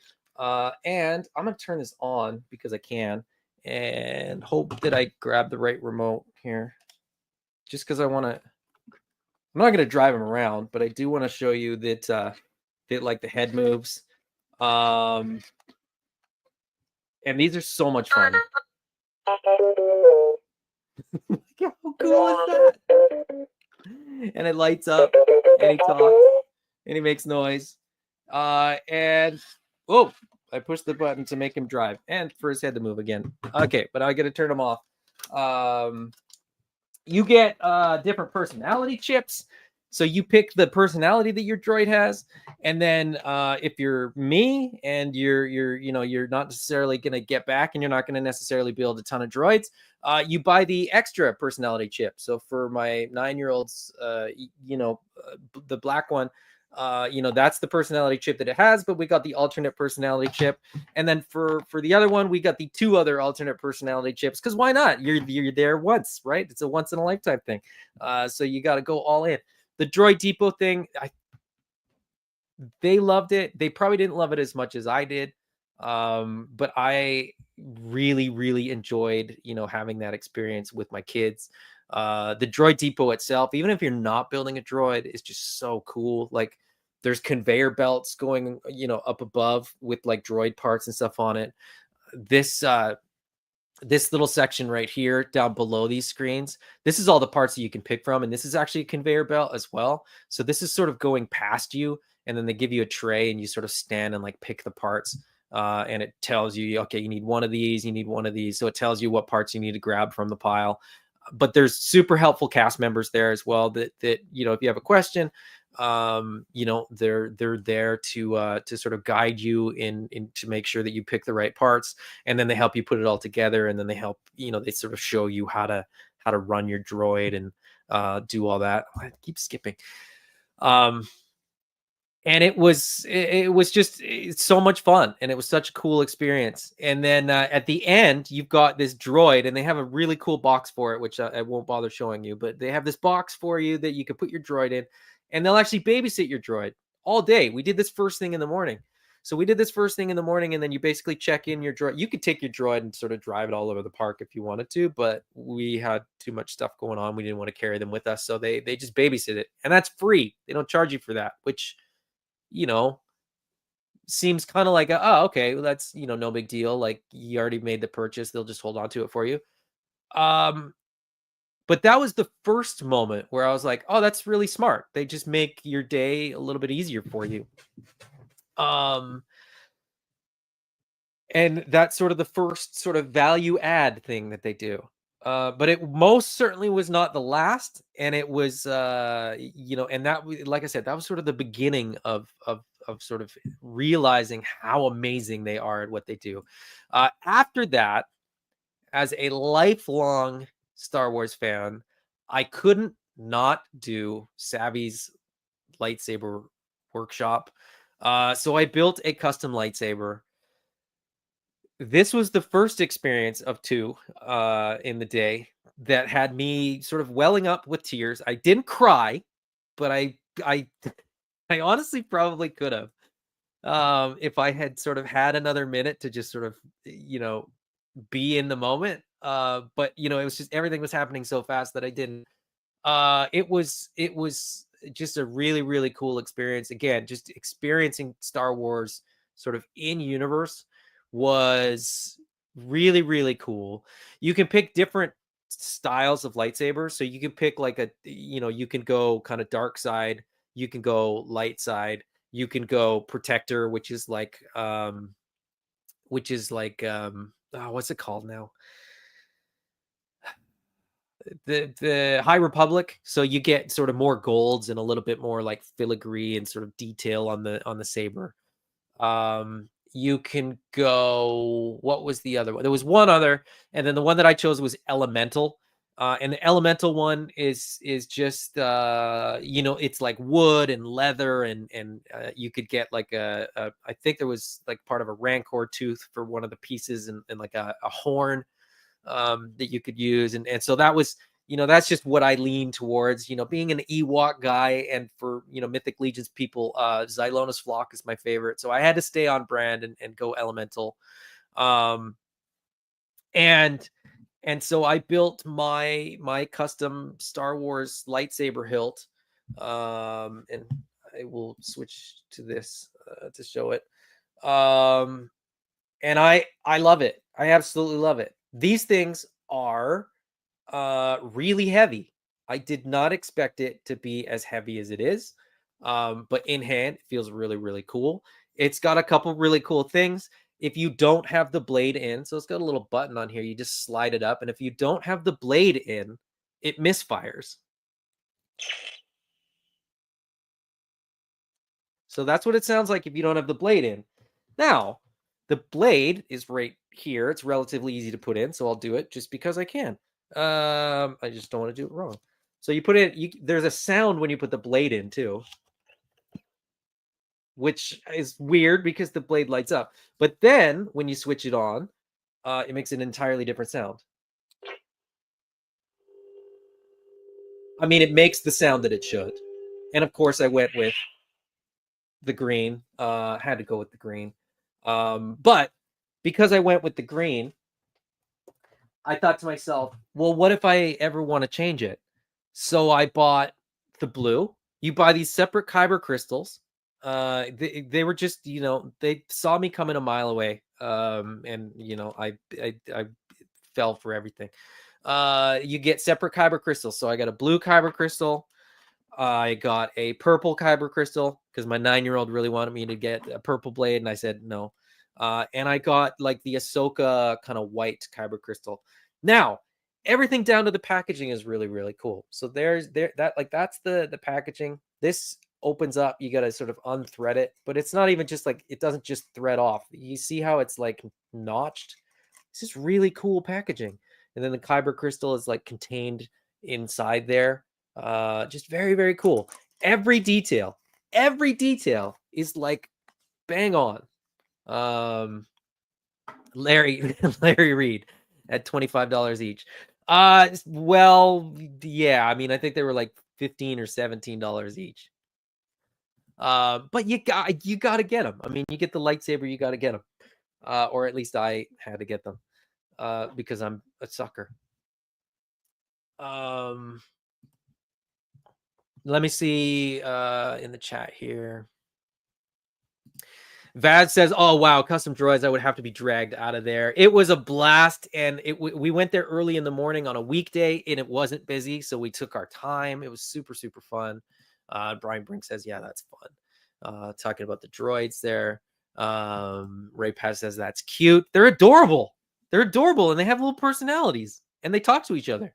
And I'm gonna turn this on because I can, and hope that I grab the right remote here, just because I want to. I'm not gonna drive him around, but I do want to show you that that like the head moves. And these are so much fun. How cool is that? And it lights up, and he talks, and he makes noise. And oh, I pushed the button to make him drive, and for his head to move again. Okay, but I got to turn him off. You get different personality chips. So you pick the personality that your droid has, and then if you're me and you're not necessarily going to get back, and you're not going to necessarily build a ton of droids, you buy the extra personality chip. So for my 9-year-old's, the black one, that's the personality chip that it has, but we got the alternate personality chip. And then for the other one, we got the 2 other alternate personality chips, because why not? You're there once, right? It's a once in a lifetime thing. So you got to go all in. The Droid Depot thing, they loved it. They probably didn't love it as much as I did, but I really, really enjoyed, having that experience with my kids. The Droid Depot itself, even if you're not building a droid, is just so cool. Like there's conveyor belts going, up above with like droid parts and stuff on it. This little section right here down below these screens, this is all the parts that you can pick from, and this is actually a conveyor belt as well. So this is sort of going past you, and then they give you a tray, and you sort of stand and like pick the parts, and it tells you, okay, you need one of these, you need one of these. So it tells you what parts you need to grab from the pile. But there's super helpful cast members there as well that if you have a question, they're there to sort of guide you in to make sure that you pick the right parts, and then they help you put it all together, and then they help, they sort of show you how to run your droid and do all that. I keep skipping. And it's so much fun, and it was such a cool experience. And then at the end, you've got this droid, and they have a really cool box for it, which I won't bother showing you, but they have this box for you that you can put your droid in, and they'll actually babysit your droid all day. We did this first thing in the morning. So we did this first thing in the morning, and then you basically check in your droid. You could take your droid and sort of drive it all over the park if you wanted to, but we had too much stuff going on. We didn't want to carry them with us, so they just babysit it, and that's free. They don't charge you for that, which seems kind of like, oh, okay, well, that's, no big deal. Like you already made the purchase. They'll just hold on to it for you. But that was the first moment where I was like, oh, that's really smart. They just make your day a little bit easier for you. And that's sort of the first sort of value add thing that they do. But it most certainly was not the last, and it was, and that, like I said, that was sort of the beginning of sort of realizing how amazing they are at what they do. After that, as a lifelong Star Wars fan, I couldn't not do Savvy's lightsaber workshop. So I built a custom lightsaber. This was the first experience of 2 in the day that had me sort of welling up with tears. I didn't cry, but I honestly probably could have. if I had sort of had another minute to just sort of, be in the moment. But it was just everything was happening so fast that I didn't. It was just a really, really cool experience. Again, just experiencing Star Wars sort of in universe was really, really cool. You can pick different styles of lightsabers. So you can pick like you can go kind of dark side, you can go light side, you can go protector, which is like oh, what's it called now? The High Republic. So you get sort of more golds and a little bit more like filigree and sort of detail on the saber. You can go. What was the other one? There was one other, and then the one that I chose was Elemental. And the Elemental one is just it's like wood and leather, and you could get like I think there was like part of a Rancor tooth for one of the pieces, and like a horn that you could use. And so that was, that's just what I lean towards, being an Ewok guy. And for, Mythic Legions people, Xylona's Flock is my favorite. So I had to stay on brand and go Elemental. Um, and and so I built my custom Star Wars lightsaber hilt. And I will switch to this to show it. And I love it. I absolutely love it. These things are really heavy. I did not expect it to be as heavy as it is. But in hand, it feels really, really cool. It's got a couple really cool things. If you don't have the blade in, so it's got a little button on here, you just slide it up. And if you don't have the blade in, it misfires. So that's what it sounds like if you don't have the blade in. Now, the blade is right here. It's relatively easy to put in, so I'll do it just because I can. I just don't want to do it wrong. So you put it. There's a sound when you put the blade in too, which is weird because the blade lights up. But then when you switch it on, it makes an entirely different sound. I mean, it makes the sound that it should. And of course, I went with the green. Had to go with the green. But because I went with the green, I thought to myself, well, what if I ever want to change it? So I bought the blue. You buy these separate kyber crystals. They were just, they saw me coming a mile away. And I fell for everything. You get separate kyber crystals. So I got a blue kyber crystal. I got a purple kyber crystal because my 9-year-old really wanted me to get a purple blade, and I said no. And I got like the Ahsoka kind of white kyber crystal. Now, everything down to the packaging is really, really cool. So that's the packaging. This opens up, you got to sort of unthread it, but it's not even just like, it doesn't just thread off. You see how it's like notched? It's just really cool packaging. And then the kyber crystal is like contained inside there. Just very, very cool. Every detail is like bang on. Larry Larry Reed at $25 each. Well, yeah, I mean, I think they were like $15 or $17 each. But you got to get them. I mean, you get the lightsaber, you got to get them. Or at least I had to get them. Because I'm a sucker. Let me see in the chat here. Vad says, "Oh wow, custom droids! I would have to be dragged out of there. It was a blast, and we went there early in the morning on a weekday, and it wasn't busy, so we took our time. It was super, super fun." Brian Brink says, "Yeah, that's fun." Talking about the droids there. Ray Paz says, "That's cute. They're adorable. They're adorable, and they have little personalities, and they talk to each other."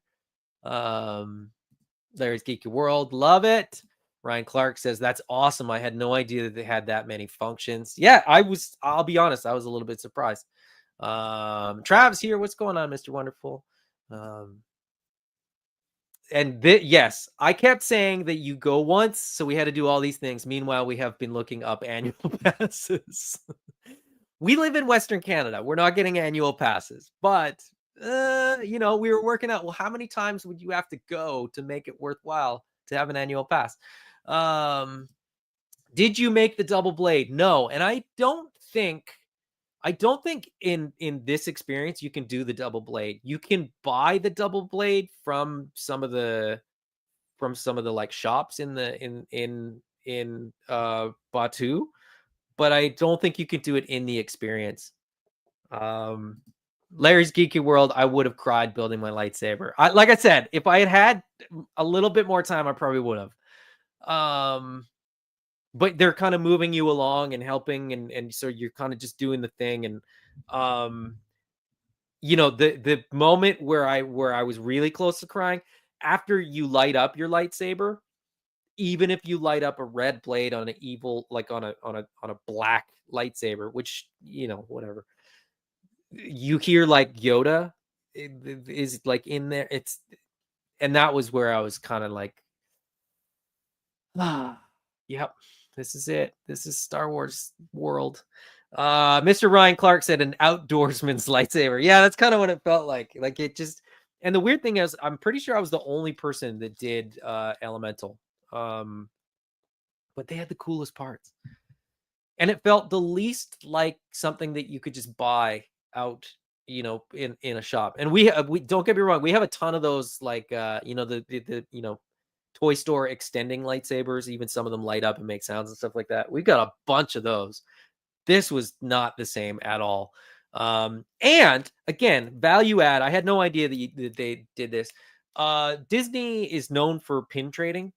There's Geeky World. Love it. Ryan Clark says, "That's awesome. I had no idea that they had that many functions." Yeah, I'll be honest, I was a little bit surprised. Trav's here. What's going on, Mr. Wonderful? Yes, I kept saying that you go once, so we had to do all these things. Meanwhile, we have been looking up annual passes. We live in Western Canada. We're not getting annual passes, but we were working out, well, how many times would you have to go to make it worthwhile to have an annual pass? Did you make the double blade? No, and I don't think in this experience you can do the double blade. You can buy the double blade from some of the like shops in Batu, but I don't think you could do it in the experience. Um Larry's Geeky World, I would have cried building my lightsaber. Like I said, if I had had a little bit more time, I probably would have. But they're kind of moving you along and helping, and so you're kind of just doing the thing. And um, the moment where I was really close to crying, after you light up your lightsaber, even if you light up a red blade on an evil, like on a black lightsaber, which whatever, you hear like Yoda is like in there. And that was where I was kind of like, ah, yep, this is it. This is Star Wars world. Mr. Ryan Clark said an outdoorsman's lightsaber. Yeah, that's kind of what it felt like. Like it just, and the weird thing is, I'm pretty sure I was the only person that did elemental. Um, but they had the coolest parts. And it felt the least like something that you could just buy out, in a shop. And we don't get me wrong, we have a ton of those, like the toy store extending lightsabers. Even some of them light up and make sounds and stuff like that. We got a bunch of those. This was not the same at all. And again, value add. I had no idea that they did this. Disney is known for pin trading,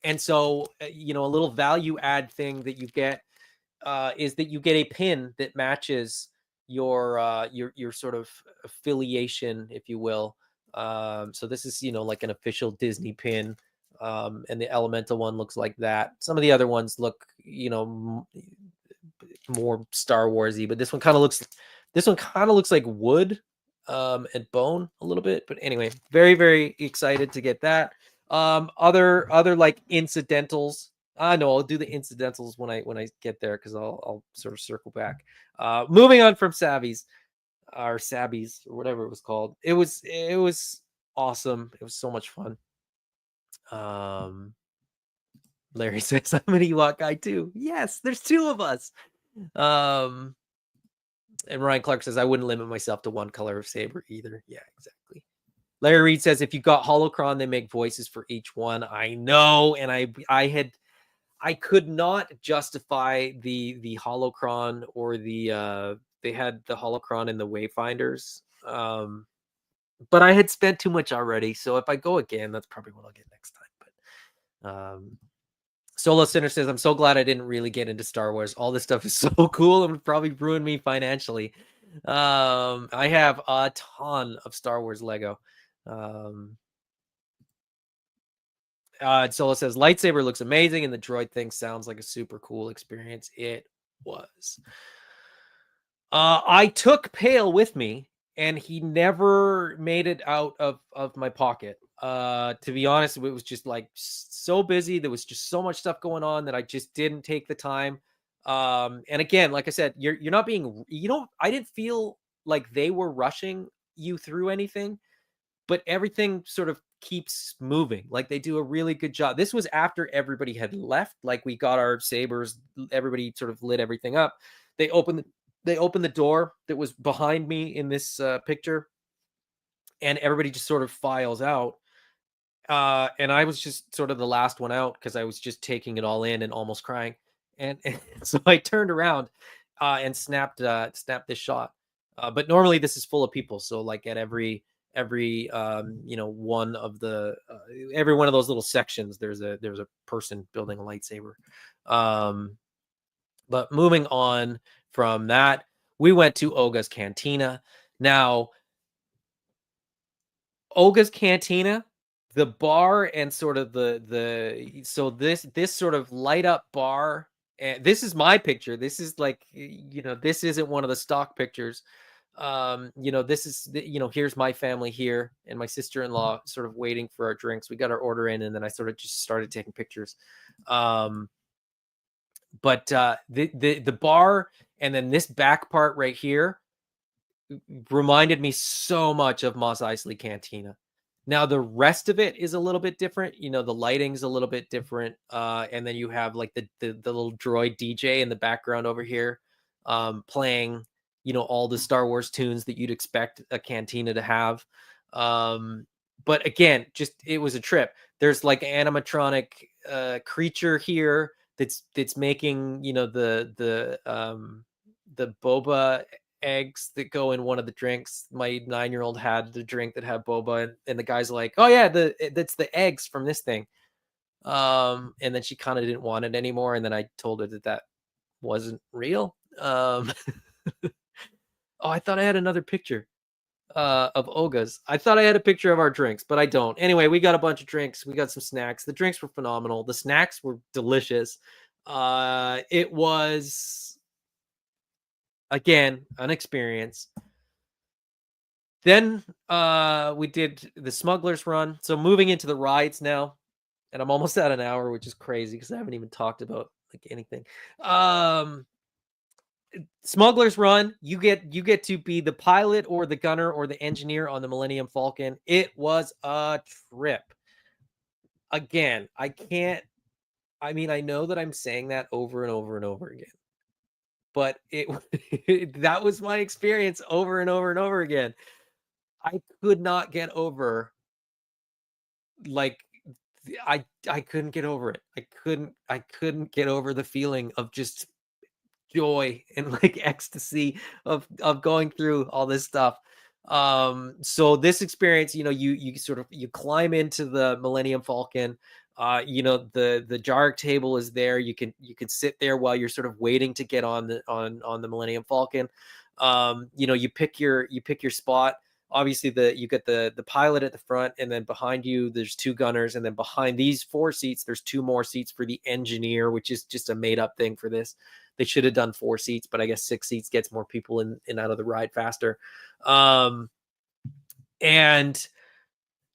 and so a little value add thing that you get is that you get a pin that matches your sort of affiliation, if you will. So this is like an official Disney pin, and the elemental one looks like that. Some of the other ones look more Star Warsy, but this one kind of looks like wood and bone a little bit. But anyway, very very excited to get that. Other like incidentals. I know I'll do the incidentals when I get there, because I'll sort of circle back. Moving on from Savvy's or Sabby's or whatever it was called. It was awesome. It was so much fun. Larry says I'm an Ewok guy too. Yes, there's two of us. And Ryan Clark says I wouldn't limit myself to one color of saber either. Yeah, exactly. Larry Reed says if you got holocron, they make voices for each one. I know, and I could not justify the holocron or they had the holocron in the Wayfinders. But I had spent too much already, so if I go again, that's probably what I'll get next time. But Solo Sinner says, I'm so glad I didn't really get into Star Wars. All this stuff is so cool and would probably ruin me financially. I have a ton of Star Wars Lego. Solo says, lightsaber looks amazing, and the droid thing sounds like a super cool experience. It was. I took Pale with me, and he never made it out of my pocket. To be honest, it was just like so busy. There was just so much stuff going on that I just didn't take the time. And again, like I said, you're not being, I didn't feel like they were rushing you through anything, but everything sort of keeps moving. Like they do a really good job. This was after everybody had left. Like we got our sabers, everybody sort of lit everything up. They opened the door that was behind me in this picture, and everybody just sort of files out. And I was just sort of the last one out because I was just taking it all in and almost crying. And so I turned around and snapped this shot. But normally this is full of people. So like at every one of the every one of those little sections, there's a person building a lightsaber. But moving on from that, we went to Oga's Cantina. Now, Oga's Cantina, the bar and sort of so this sort of light up bar, and this is my picture. This is like, this isn't one of the stock pictures. This is here's my family here, and my sister-in-law sort of waiting for our drinks. We got our order in, and then I sort of just started taking pictures. But the bar and then this back part right here reminded me so much of Mos Eisley Cantina. Now the rest of it is a little bit different. You know, the lighting's a little bit different. And then you have like the little droid DJ in the background over here, playing, you know, all the Star Wars tunes that you'd expect a cantina to have. But again, just it was a trip. There's like animatronic creature here that's making, you know, the boba eggs that go in one of the drinks. My 9-year-old had the drink that had boba, and the guy's like, "Oh yeah, that's the eggs from this thing." And then she kind of didn't want it anymore, and then I told her that that wasn't real. Oh, I thought I had another picture of Oga's. I thought I had a picture of our drinks, but I don't. Anyway, we got a bunch of drinks. We got some snacks. The drinks were phenomenal. The snacks were delicious. It was again an experience. Then we did the Smuggler's Run. So moving into the rides now, and I'm almost at an hour, which is crazy because I haven't even talked about like anything. Smuggler's Run, you get to be the pilot or the gunner or the engineer on the Millennium Falcon. It was a trip. Again, I can't. I mean, I know that I'm saying that over and over and over again, but that was my experience over and over and over again. I could not get over, like, I couldn't get over it. I couldn't get over the feeling of just joy and like ecstasy of going through all this stuff. So this experience, you know, you sort of you climb into the Millennium Falcon. You know, the Jarg table is there. You can sit there while you're sort of waiting to get on the Millennium Falcon. You know, you pick your spot. Obviously, you get the pilot at the front, and then behind you there's two gunners, and then behind these 4 seats there's 2 more seats for the engineer, which is just a made up thing for this. They should have done 4 seats, but I guess 6 seats gets more people in and out of the ride faster. And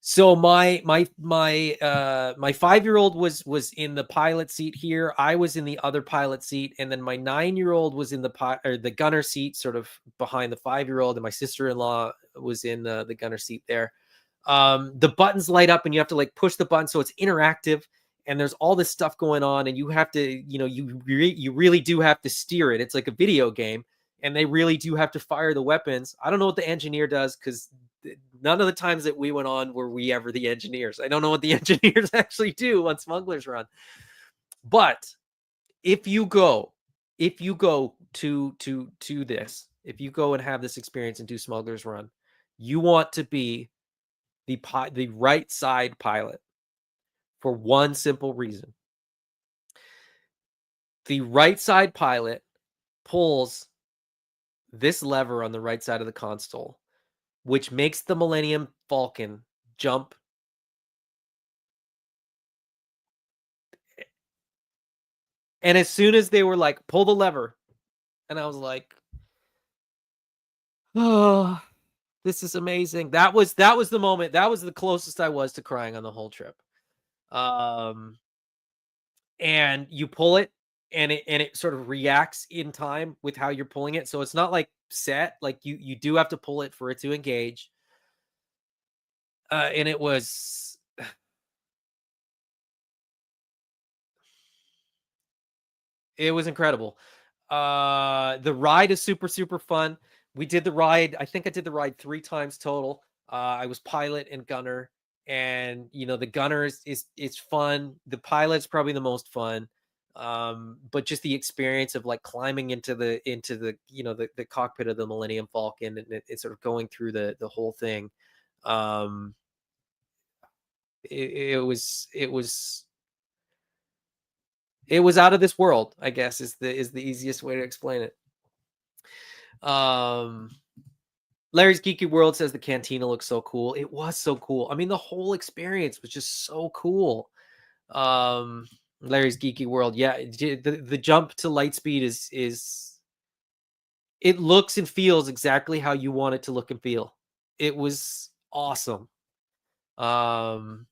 so my 5-year-old was in the pilot seat here. I was in the other pilot seat, and then my 9-year-old was in the gunner seat, sort of behind the 5-year-old, and my sister-in-law was in the gunner seat there. The buttons light up, and you have to like push the button, so it's interactive. And there's all this stuff going on, and you have to, you know, you really do have to steer it. It's like a video game, and they really do have to fire the weapons. I don't know what the engineer does, because none of the times that we went on were we ever the engineers. I don't know what the engineers actually do on Smuggler's Run. But if you go to this, if you go and have this experience and do Smuggler's Run, you want to be the right side pilot for one simple reason. The right side pilot pulls this lever on the right side of the console, which makes the Millennium Falcon jump. And as soon as they were like, pull the lever, and I was like, oh, this is amazing. That was the moment. That was the closest I was to crying on the whole trip. And you pull it, and it sort of reacts in time with how you're pulling it. So it's not like set, like you do have to pull it for it to engage. And it was incredible. The ride is super, super fun. We did the ride. I think I did the ride 3 times total. I was pilot and gunner, and you know, the gunner is fun. The pilot's probably the most fun. But just the experience of like climbing into the you know, the cockpit of the Millennium Falcon, and it's sort of going through the whole thing. It was out of this world, I guess, is the easiest way to explain it. Larry's Geeky World says the cantina looks so cool. It was so cool. I mean, the whole experience was just so cool. Larry's Geeky World, yeah, the jump to Lightspeed is it looks and feels exactly how you want it to look and feel. It was awesome. And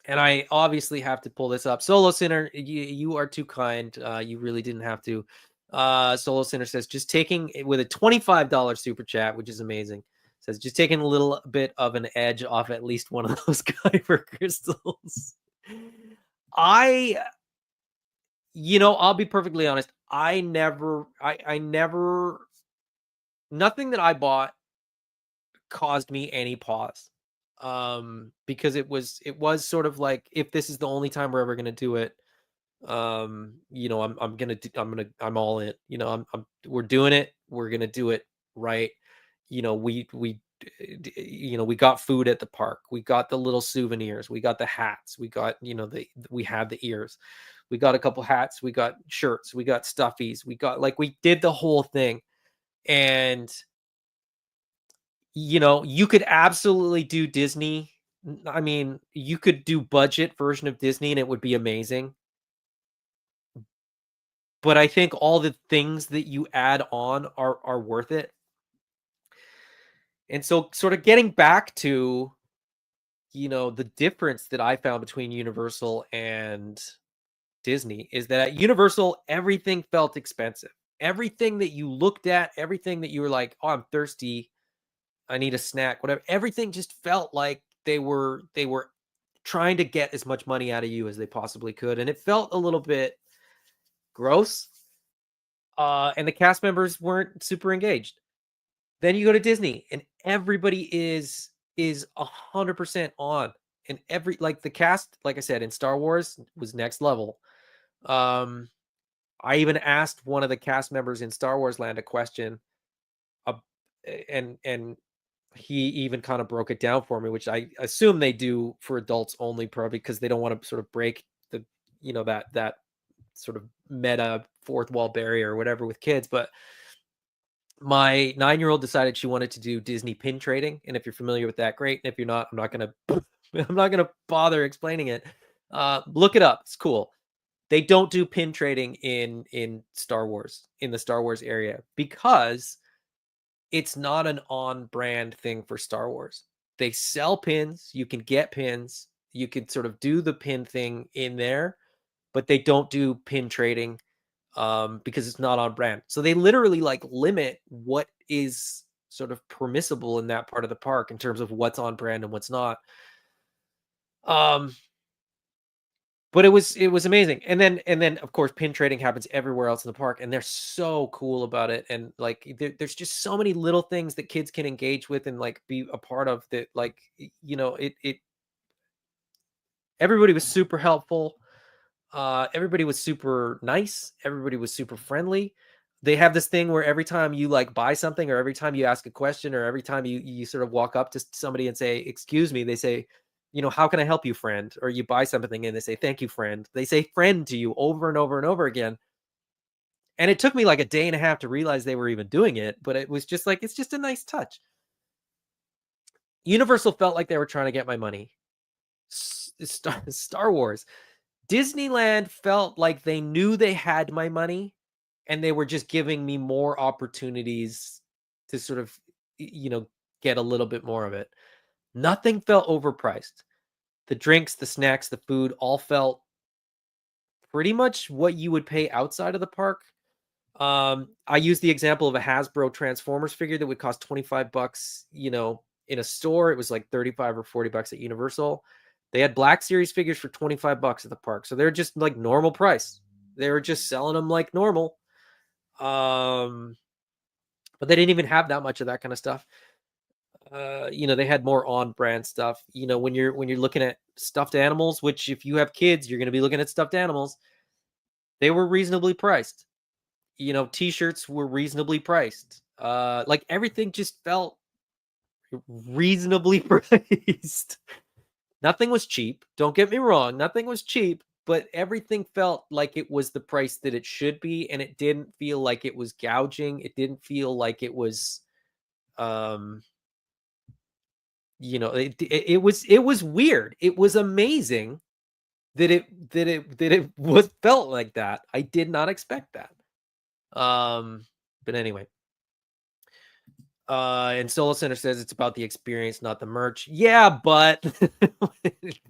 I obviously have to pull this up. Solo Sinner, you are too kind. You really didn't have to. Solo Sinner says, just taking it with a $25 super chat, which is amazing. Says just taking a little bit of an edge off at least one of those kyber crystals. I I'll be perfectly honest. I never nothing that I bought caused me any pause. Because it was sort of like, if this is the only time we're ever gonna do it, I'm all in. We're doing it. We're gonna do it right. We got food at the park. We got the little souvenirs. We got the hats. We got we had the ears. We got a couple hats. We got shirts. We got stuffies. We did the whole thing. And you could absolutely do Disney. I mean, you could do budget version of Disney and it would be amazing. But I think all the things that you add on are worth it. And so sort of getting back to, the difference that I found between Universal and Disney is that at Universal, everything felt expensive. Everything that you looked at, everything that you were like, "Oh, I'm thirsty. I need a snack," whatever. Everything just felt like they were trying to get as much money out of you as they possibly could, and it felt a little bit gross. And the cast members weren't super engaged. Then you go to Disney, and everybody is 100% on, and the cast, like I said, in Star Wars was next level. Um, I even asked one of the cast members in Star Wars Land a question, uh, and he even kind of broke it down for me, which I assume they do for adults only, probably because they don't want to sort of break the that sort of meta fourth wall barrier or whatever with kids. But my 9-year-old decided she wanted to do Disney pin trading, and if you're familiar with that, great. And if you're not, I'm not gonna I'm not gonna bother explaining it. Look it up; it's cool. They don't do pin trading in Star Wars, in the Star Wars area, because it's not an on brand thing for Star Wars. They sell pins, you can get pins, you can sort of do the pin thing in there, but they don't do pin trading, because it's not on brand. So they literally limit what is sort of permissible in that part of the park in terms of what's on brand and what's not. Um, but it was amazing. And then of course pin trading happens everywhere else in the park, and they're so cool about it. And there's just so many little things that kids can engage with and be a part of that. It everybody was super helpful. Everybody was super nice. Everybody was super friendly. They have this thing where every time you buy something, or every time you ask a question, or every time you sort of walk up to somebody and say, "Excuse me," they say, "How can I help you, friend?" Or you buy something and they say, "Thank you, friend." They say "friend" to you over and over and over again. And it took me like a day and a half to realize they were even doing it, but it was just it's just a nice touch. Universal felt like they were trying to get my money. Star Wars. Disneyland felt like they knew they had my money, and they were just giving me more opportunities to sort of, get a little bit more of it. Nothing felt overpriced. The drinks, the snacks, the food all felt pretty much what you would pay outside of the park. I use the example of a Hasbro Transformers figure that would cost 25 bucks, in a store. It was like 35 or 40 bucks at Universal. They had Black Series figures for 25 bucks at the park. So they're just like normal price. They were just selling them like normal. But they didn't even have that much of that kind of stuff. They had more on brand stuff. When you're looking at stuffed animals, which if you have kids, you're going to be looking at stuffed animals, they were reasonably priced. T-shirts were reasonably priced. Everything just felt reasonably priced. Nothing was cheap. Don't get me wrong. Nothing was cheap, but everything felt like it was the price that it should be. And it didn't feel like it was gouging. It didn't feel like it was, it was weird. It was amazing that it was felt like that. I did not expect that. But anyway, and Solo Center says it's about the experience, not the merch. Yeah, but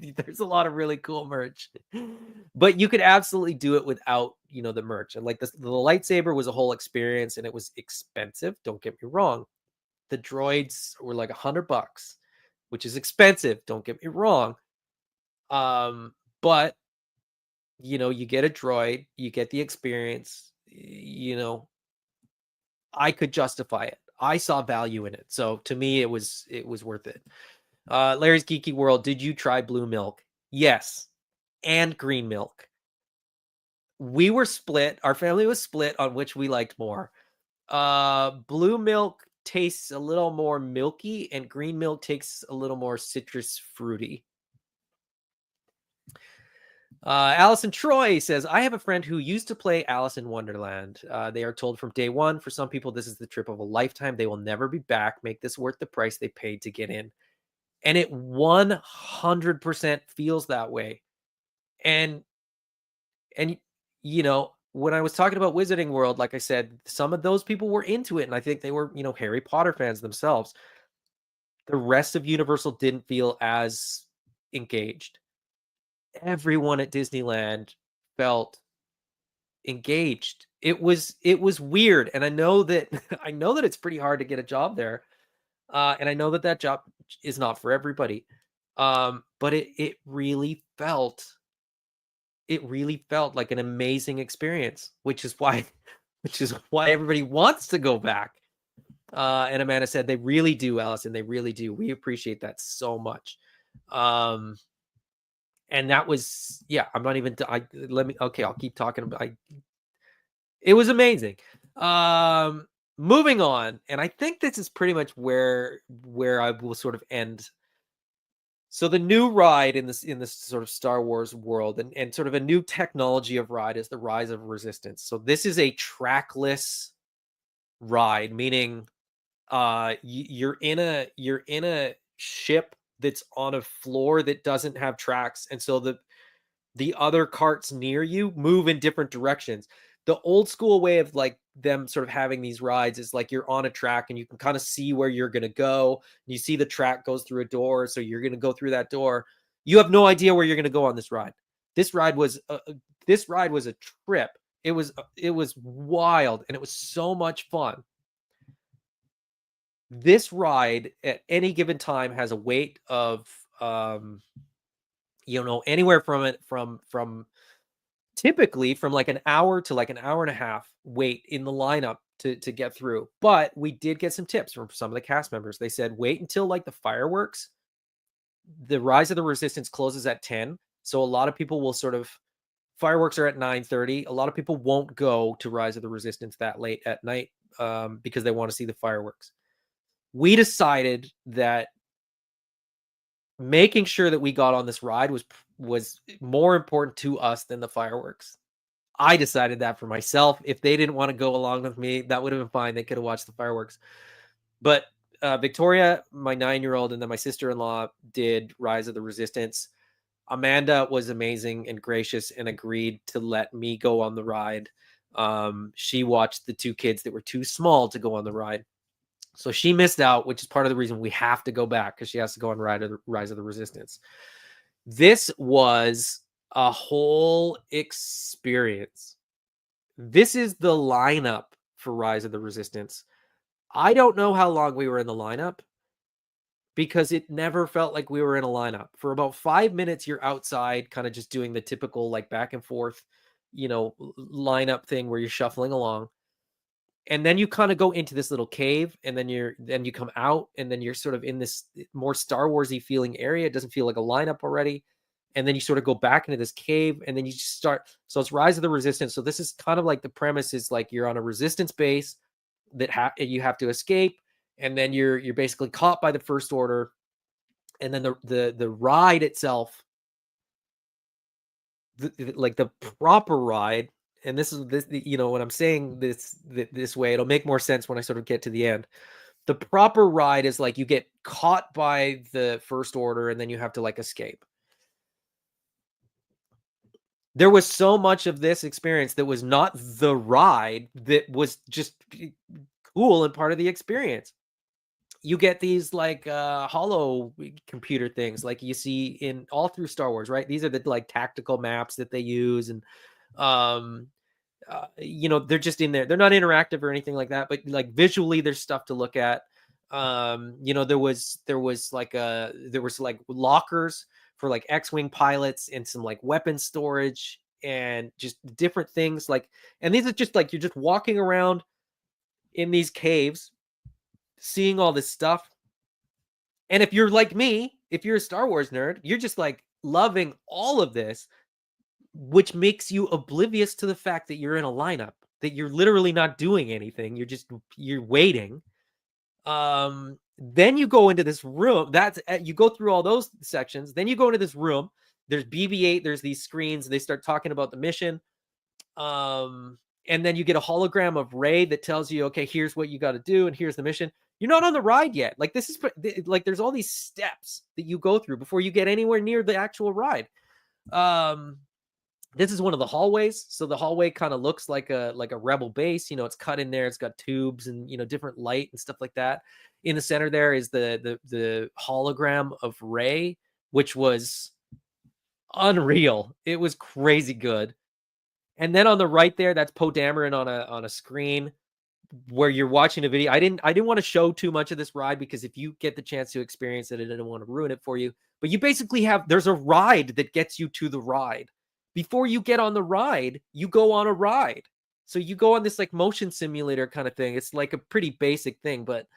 there's a lot of really cool merch. But you could absolutely do it without, the merch. And the lightsaber was a whole experience, and it was expensive. Don't get me wrong. The droids were like $100, which is expensive. Don't get me wrong. But you get a droid, you get the experience. I could justify it. I saw value in it. So to me, it was worth it. Larry's Geeky World, did you try blue milk? Yes. And green milk. We were split. Our family was split on which we liked more. Blue milk tastes a little more milky, and green milk tastes a little more citrus fruity. Allison Troy says, I have a friend who used to play Alice in Wonderland. They are told from day one, for some people, this is the trip of a lifetime. They will never be back. Make this worth the price they paid to get in. And it 100% feels that way. And when I was talking about Wizarding World, like I said, some of those people were into it, and I think they were, Harry Potter fans themselves. The rest of Universal didn't feel as engaged. Everyone at Disneyland felt engaged. It was weird, and I know that it's pretty hard to get a job there, and I know that job is not for everybody. But it really felt like an amazing experience, which is why everybody wants to go back. And Amanda said they really do, Allison. They really do. We appreciate that so much. And that was, yeah, I'm not even, I'll keep talking about, it was amazing. Moving on. And I think this is pretty much where I will sort of end. So the new ride in this sort of Star Wars world and sort of a new technology of ride is the Rise of Resistance. So this is a trackless ride, meaning you're in a ship that's on a floor that doesn't have tracks, and so the other carts near you move in different directions. The old school way of like them sort of having these rides is like you're on a track and you can kind of see where you're going to go. You see the track goes through a door, so you're going to go through that door. You have no idea where you're going to go on this ride. This ride was a trip. It was wild, and it was so much fun. This ride at any given time has a wait of anywhere from typically from like an hour to like an hour and a half wait in the lineup to get through. But we did get some tips from some of the cast members. They said wait until like the fireworks. The Rise of the Resistance closes at 10, so a lot of people will sort of, fireworks are at 9:30. A lot of people won't go to Rise of the Resistance that late at night because they want to see the fireworks. We decided that making sure that we got on this ride was more important to us than the fireworks. I decided that for myself. If they didn't want to go along with me, that would have been fine. They could have watched the fireworks. But Victoria, my 9-year-old, and then my sister-in-law did Rise of the Resistance. Amanda was amazing and gracious and agreed to let me go on the ride. She watched the two kids that were too small to go on the ride. So she missed out, which is part of the reason we have to go back, because she has to go on Rise of the Resistance. This was a whole experience. This is the lineup for Rise of the Resistance. I don't know how long we were in the lineup, because it never felt like we were in a lineup. For about 5 minutes, you're outside kind of just doing the typical like back and forth, lineup thing where you're shuffling along. And then you kind of go into this little cave, and then you come out, and then you're sort of in this more Star Wars-y feeling area. It doesn't feel like a lineup already. And then you sort of go back into this cave, and then you just start. So it's Rise of the Resistance. So this is kind of like the premise is like you're on a resistance base that you have to escape, and then you're basically caught by the First Order, and then the ride itself, like the proper ride. And this is when I'm saying this way, it'll make more sense when I sort of get to the end. The proper ride is like you get caught by the First Order, and then you have to like escape. There was so much of this experience that was not the ride that was just cool and part of the experience. You get these like hollow computer things like you see in all through Star Wars, right? These are the like tactical maps that they use, and they're just in there. They're not interactive or anything like that, but like visually there's stuff to look at. There was like lockers for like X-wing pilots and some like weapon storage and just different things like, and these are just like, you're just walking around in these caves seeing all this stuff. And if you're like me, if you're a Star Wars nerd, you're just like loving all of this, which makes you oblivious to the fact that you're in a lineup, that you're literally not doing anything. You're waiting. Then you go into this room. That's you go through all those sections. Then you go into this room. There's BB-8. There's these screens. They start talking about the mission. And then you get a hologram of Rey that tells you, okay, here's what you got to do, and here's the mission. You're not on the ride yet. Like, this is like, there's all these steps that you go through before you get anywhere near the actual ride. This is one of the hallways. So the hallway kind of looks like a rebel base. It's cut in there. It's got tubes and different light and stuff like that. In the center there is the hologram of Rey, which was unreal. It was crazy good. And then on the right there, that's Poe Dameron on a screen where you're watching a video. I didn't want to show too much of this ride because if you get the chance to experience it, I didn't want to ruin it for you. But you basically there's a ride that gets you to the ride. Before you get on the ride, you go on a ride. So you go on this like motion simulator kind of thing. It's like a pretty basic thing, but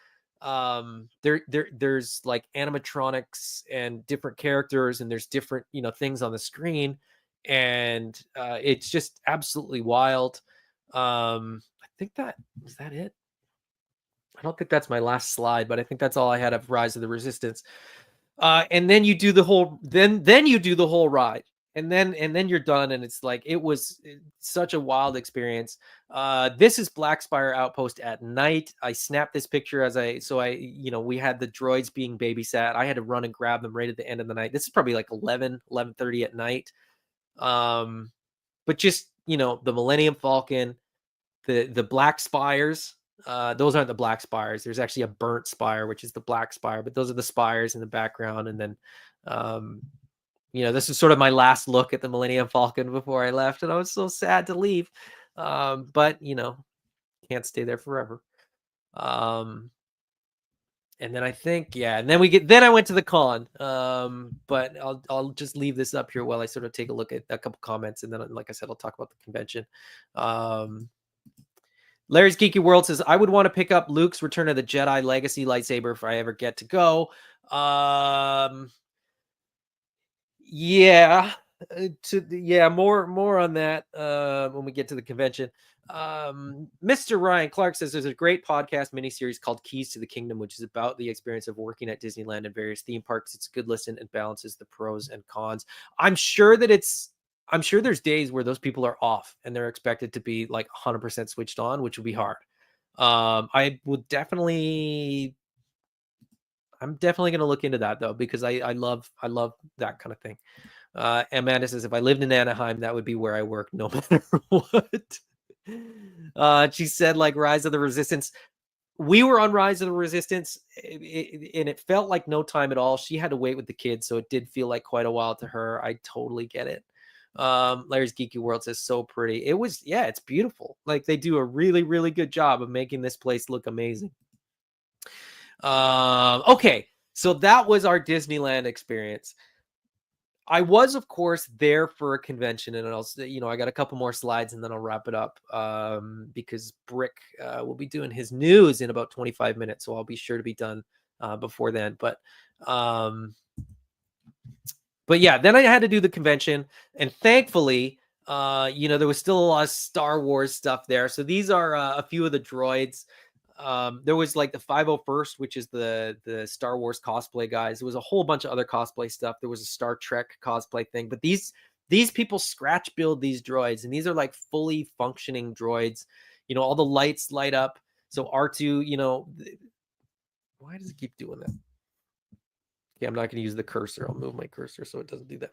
there's like animatronics and different characters, and there's different things on the screen, and it's just absolutely wild. I think that is that it. I don't think that's my last slide, but I think that's all I had of Rise of the Resistance. And then you do the whole then you do the whole ride. And then you're done, and it's like it was such a wild experience. This is Black Spire Outpost at night. I snapped this picture we had the droids being babysat. I had to run and grab them right at the end of the night. This is probably like 11:30 at night. But just the Millennium Falcon, the Black Spires. Those aren't the Black Spires. There's actually a burnt spire, which is the Black Spire, but those are the spires in the background. And then this is sort of my last look at the Millennium Falcon before I left, and I was so sad to leave. But can't stay there forever. And then I think, and then I went to the con. But I'll just leave this up here while I sort of take a look at a couple comments, and then, like I said, I'll talk about the convention. Larry's Geeky World says, I would want to pick up Luke's Return of the Jedi Legacy lightsaber if I ever get to go. More on that when we get to the convention. Mr. Ryan Clark says there's a great podcast miniseries called Keys to the Kingdom, which is about the experience of working at Disneyland and various theme parks. It's a good listen and balances the pros and cons. I'm sure there's days where those people are off and they're expected to be like 100% switched on, which would be hard. I'm definitely going to look into that though, because I love that kind of thing. Amanda says, if I lived in Anaheim, that would be where I work no matter what. She said, like, Rise of the Resistance. We were on Rise of the Resistance, and it felt like no time at all. She had to wait with the kids, so it did feel like quite a while to her. I totally get it. Larry's Geeky World says, so pretty. It was, it's beautiful. Like, they do a really, really good job of making this place look amazing. Okay, so that was our Disneyland experience. I was, of course, there for a convention, and I got a couple more slides, and then I'll wrap it up because Brick will be doing his news in about 25 minutes, so I'll be sure to be done before then. But yeah, then I had to do the convention, and thankfully, there was still a lot of Star Wars stuff there. So these are a few of the droids. There was like the 501st, which is the Star Wars cosplay guys. There was a whole bunch of other cosplay stuff. There was a Star Trek cosplay thing, but these people scratch build these droids, and these are like fully functioning droids. All the lights light up. So R2, why does it keep doing that? Yeah, I'm not going to use the cursor. I'll move my cursor so it doesn't do that.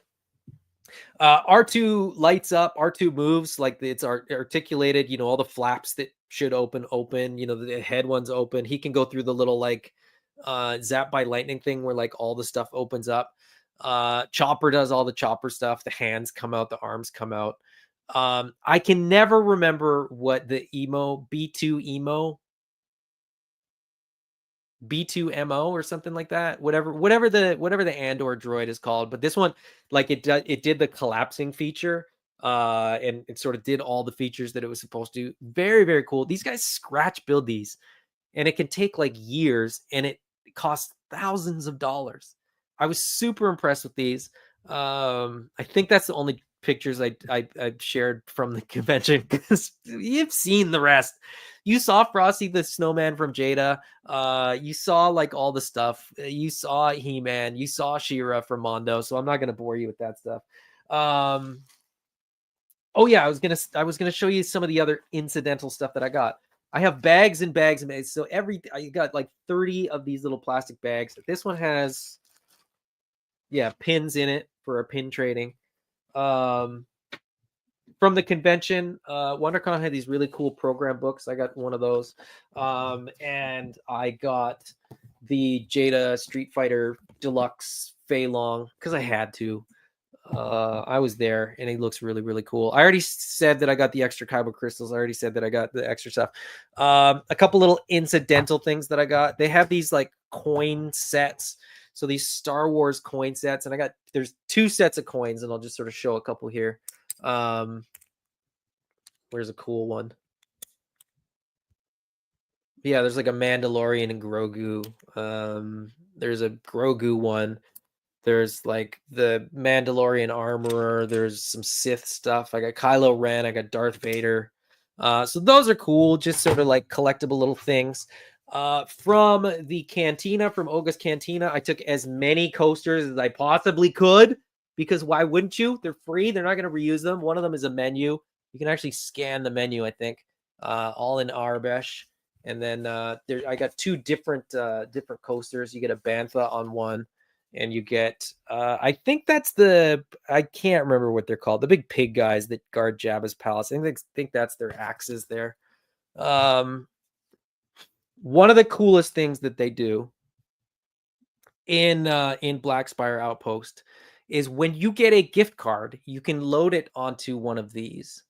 R2 lights up, R2 moves, like it's articulated, all the flaps that should open, the head one's open. He can go through the little like zap by lightning thing where like all the stuff opens up. Chopper does all the Chopper stuff. The hands come out, the arms come out. I can never remember what the B2 emo B2MO or something like that. Whatever the Andor droid is called. But this one, like it did the collapsing feature, and it sort of did all the features that it was supposed to. Very, very cool. These guys scratch build these, and it can take like years, and it costs thousands of dollars. I was super impressed with these. I think that's the only pictures I shared from the convention, because you've seen the rest. You saw Frosty the Snowman from Jada. You saw like all the stuff. You saw He-Man. You saw She-Ra from Mondo. So I'm not gonna bore you with that stuff. Oh yeah, I was gonna show you some of the other incidental stuff that I got. I have bags and bags and bags. So I got like 30 of these little plastic bags. This one has, yeah, pins in it for a pin trading. From the convention, WonderCon had these really cool program books. I got one of those. And I got the Jada Street Fighter Deluxe Fei Long because I had to. I was there, and he looks really, really cool. I already said that I got the extra Kyber crystals. I already said that I got the extra stuff. A couple little incidental things that I got. They have these like coin sets. So these Star Wars coin sets, and there's 2 sets of coins, and I'll just sort of show a couple here. Where's a cool one? Yeah, there's like a Mandalorian and Grogu. There's a Grogu one. There's like the Mandalorian armorer. There's some Sith stuff. I got Kylo Ren. I got Darth Vader. So those are cool. Just sort of like collectible little things. From the cantina, from Oga's Cantina, I took as many coasters as I possibly could, because why wouldn't you? They're free. They're not going to reuse them. One of them is a menu. You can actually scan the menu, I think, all in Arbesh. And then I got 2 different coasters. You get a Bantha on one, and you get I think I can't remember what they're called, the big pig guys that guard Jabba's palace. I think that's their axes there. One of the coolest things that they do in Black Spire Outpost is when you get a gift card, you can load it onto one of these,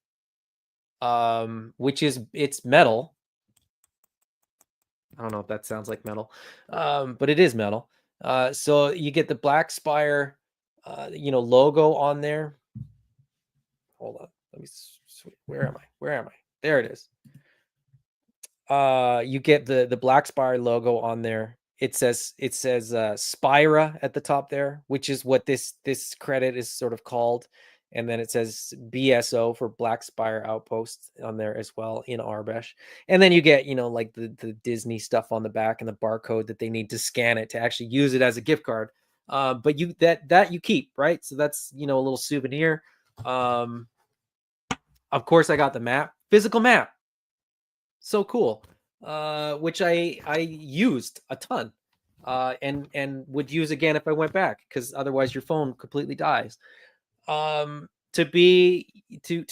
which is, it's metal. I don't know if that sounds like metal, but it is metal. So you get the Black Spire, logo on there. Hold on, let me. Where am I? Where am I? There it is. You get the Black Spire logo on there. It says Spira at the top there, which is what this credit is sort of called. And then it says BSO for Black Spire Outpost on there as well in Arbesh. And then you get, like the Disney stuff on the back and the barcode that they need to scan it to actually use it as a gift card. But that you keep, right? So that's, a little souvenir. Of course, I got the map, physical map. So cool. Which I used a ton, and would use again if I went back, because otherwise your phone completely dies. To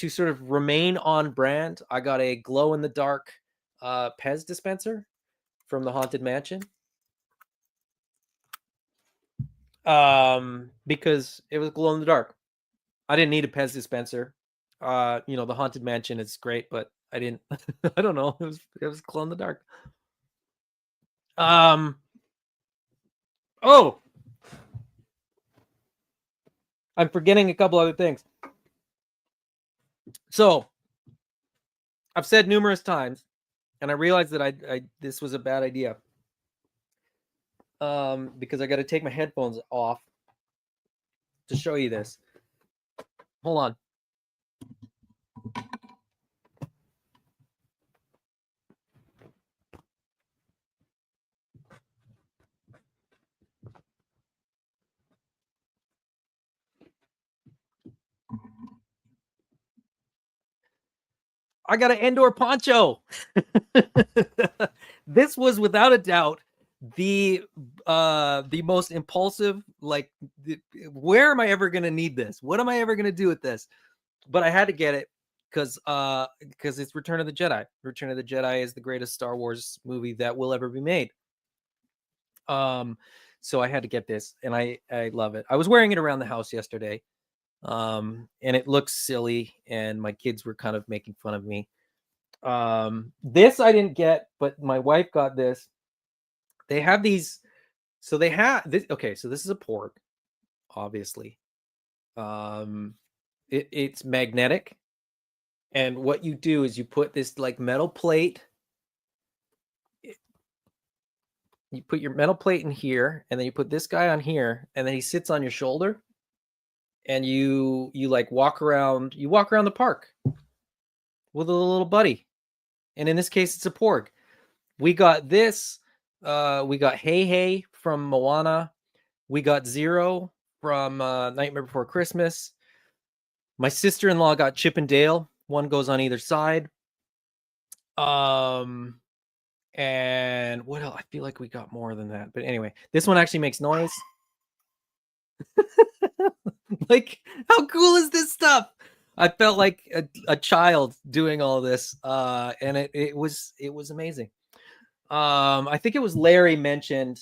sort of remain on brand, I got a glow in the dark Pez dispenser from the Haunted Mansion. Because it was glow in the dark. I didn't need a Pez dispenser. The Haunted Mansion is great, but I didn't. I don't know. It was glow in the dark. Oh, I'm forgetting a couple other things. So I've said numerous times, and I realized that this was a bad idea. Because I got to take my headphones off to show you this. Hold on. I got an Endor poncho. This was without a doubt the most impulsive, like, where am I ever going to need this? What am I ever going to do with this? But I had to get it because it's Return of the Jedi. Return of the Jedi is the greatest Star Wars movie that will ever be made. So I had to get this, and I love it. I was wearing it around the house yesterday. And it looks silly, and my kids were kind of making fun of me. This I didn't get, but my wife got this. They have these. So they have this. Okay, so this is a porg, obviously. Um, it's magnetic, and what you do is you put this like metal plate. You put your metal plate in here, and then you put this guy on here, and then he sits on your shoulder, and you like walk around. You walk around the park with a little buddy, and in this case, it's a porg. We got this. We got Hey Hey from Moana. We got Zero from Nightmare Before Christmas. My sister-in-law got Chip and Dale. One goes on either side. And what else? I feel like we got more than that. But anyway, this one actually makes noise. Like, how cool is this stuff? I felt like a child doing all this. And it was amazing. I think it was Larry mentioned,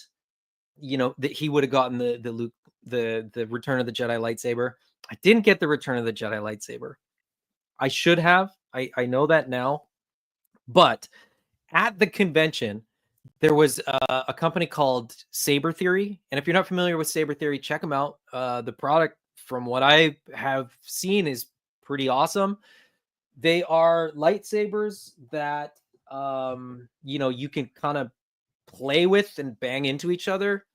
that he would have gotten the Luke the Return of the Jedi lightsaber. I didn't get the Return of the Jedi lightsaber. I should have. I know that now. But at the convention, there was a company called Saber Theory, and if you're not familiar with Saber Theory, check them out. The product, from what I have seen, is pretty awesome. They are lightsabers that you can kind of play with and bang into each other.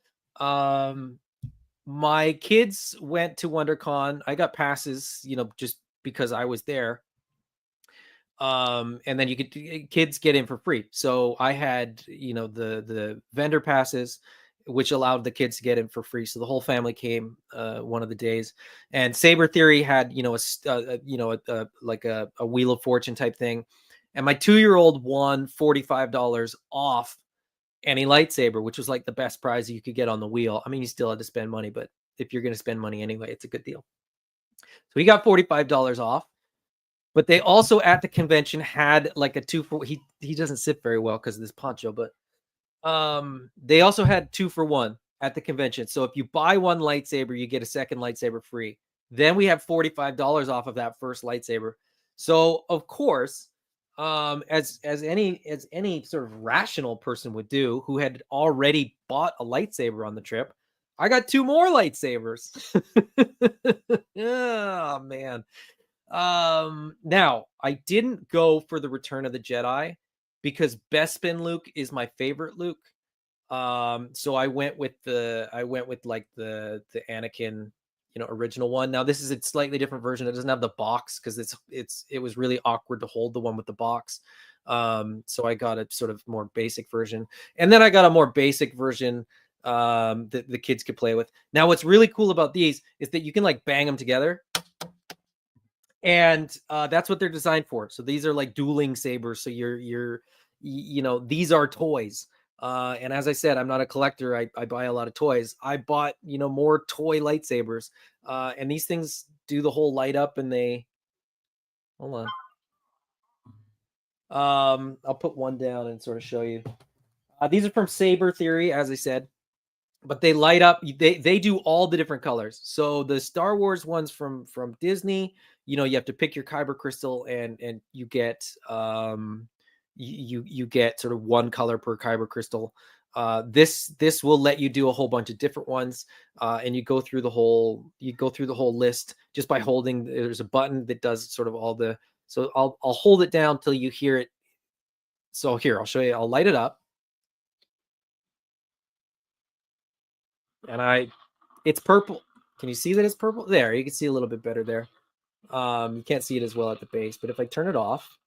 My kids went to WonderCon. I got passes, just because I was there. And then kids get in for free. So I had, the vendor passes, which allowed the kids to get in for free. So the whole family came one of the days. And Saber Theory had, like a Wheel of Fortune type thing. And my 2-year-old won $45 off any lightsaber, which was like the best prize you could get on the wheel. I mean, you still had to spend money, but if you're going to spend money anyway, it's a good deal. So he got $45 off. But they also at the convention had like a 2-for. He doesn't sit very well because of this poncho, but they also had 2-for-1 at the convention. So if you buy one lightsaber, you get a second lightsaber free. Then we have $45 off of that first lightsaber. So of course, as any sort of rational person would do, who had already bought a lightsaber on the trip, I got 2 more lightsabers. Oh man. Now I didn't go for the Return of the Jedi because Bespin Luke is my favorite Luke. So I went with like the Anakin, original one. Now this is a slightly different version. It doesn't have the box because it was really awkward to hold the one with the box. So I got a sort of more basic version, and then I got a more basic version that the kids could play with. Now what's really cool about these is that you can like bang them together. And that's what they're designed for. So these are like dueling sabers. So these are toys. And as I said, I'm not a collector. I buy a lot of toys. I bought, more toy lightsabers. And these things do the whole light up, and hold on. I'll put one down and sort of show you. These are from Saber Theory, as I said. But they light up. They do all the different colors. So the Star Wars ones from Disney, you have to pick your kyber crystal, and you get you get sort of one color per kyber crystal. This will let you do a whole bunch of different ones, and you go through the whole list just by holding. There's a button that does sort of all the. So I'll hold it down till you hear it. So here, I'll show you. I'll light it up. And it's purple. Can you see that it's purple? There, you can see a little bit better there. You can't see it as well at the base, but if I turn it off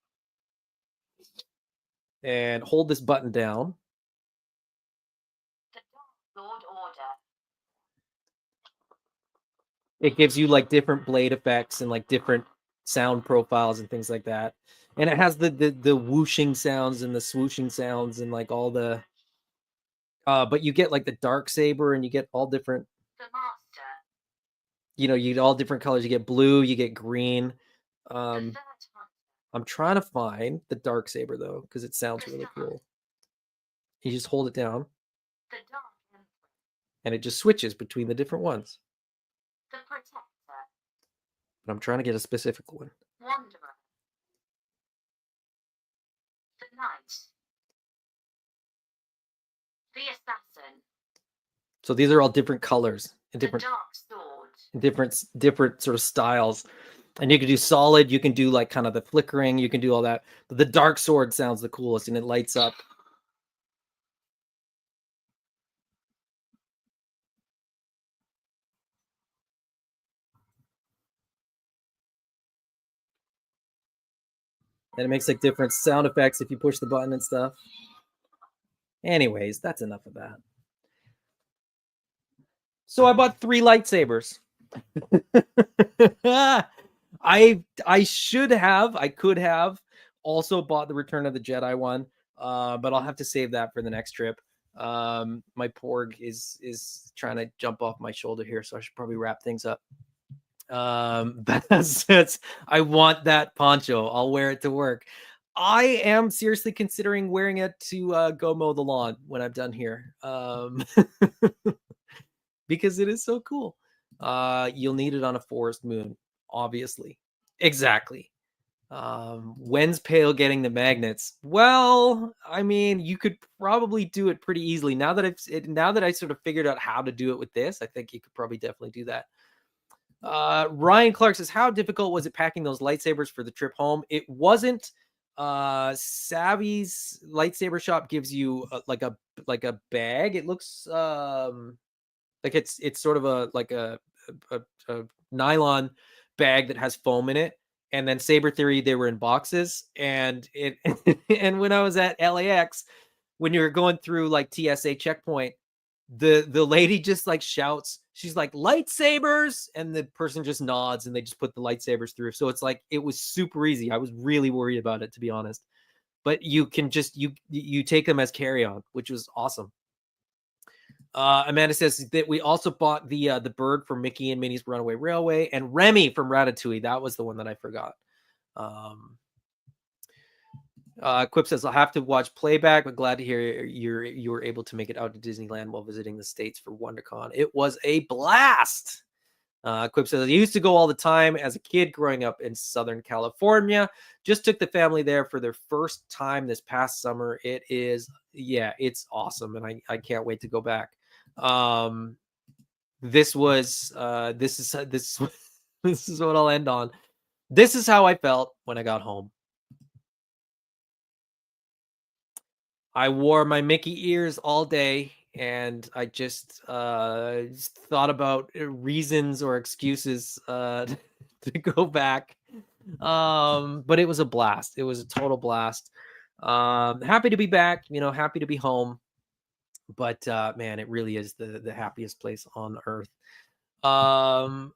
and hold this button down, it gives you like different blade effects and like different sound profiles and things like that. And it has the whooshing sounds and the swooshing sounds and like all the but you get like the dark saber, and you get all different. The master. You get all different colors. You get blue, you get green. I'm trying to find the dark saber though, because it sounds really cool. You just hold it down, and it just switches between the different ones. The protector. But I'm trying to get a specific one. Wanderer. The knight. So these are all different colors and different different sort of styles. And you can do solid, you can do like kind of the flickering, you can do all that. But the dark sword sounds the coolest and it lights up. And it makes like different sound effects if you push the button and stuff. Anyways, that's enough of that. So I bought 3 lightsabers. I could have also bought the Return of the Jedi one, but I'll have to save that for the next trip. My porg is trying to jump off my shoulder here, so I should probably wrap things up. That's I want that poncho. I'll wear it to work. I am seriously considering wearing it to go mow the lawn when I'm done here. Because it is so cool. You'll need it on a forest moon, obviously. Exactly. When's Pale getting the magnets? Well, I mean, you could probably do it pretty easily. Now that I sort of figured out how to do it with this, I think you could probably definitely do that. Ryan Clark says, how difficult was it packing those lightsabers for the trip home? It wasn't. Savvy's lightsaber shop gives you like a bag. It looks like it's sort of a nylon bag that has foam in it. And then Saber Theory, they were in boxes. And it and when I was at LAX, when you were going through like TSA checkpoint, the lady just like shouts, she's like, lightsabers, and the person just nods and they just put the lightsabers through. So it's like, it was super easy. I was really worried about it, to be honest, but you can just you take them as carry-on, which was awesome. Amanda says that we also bought the bird from Mickey and Minnie's Runaway Railway and Remy from Ratatouille. That was the one that I forgot. Quip says, I'll have to watch playback, but glad to hear you were able to make it out to Disneyland while visiting the States for WonderCon. It was a blast. Quip says, I used to go all the time as a kid growing up in Southern California. Just took the family there for their first time this past summer. It's awesome. And I can't wait to go back. This is what I'll end on. This is how I felt when I got home. I wore my Mickey ears all day, and I just thought about reasons or excuses to go back. But it was a blast. It was a total blast. Happy to be back, happy to be home. But man, it really is the happiest place on earth.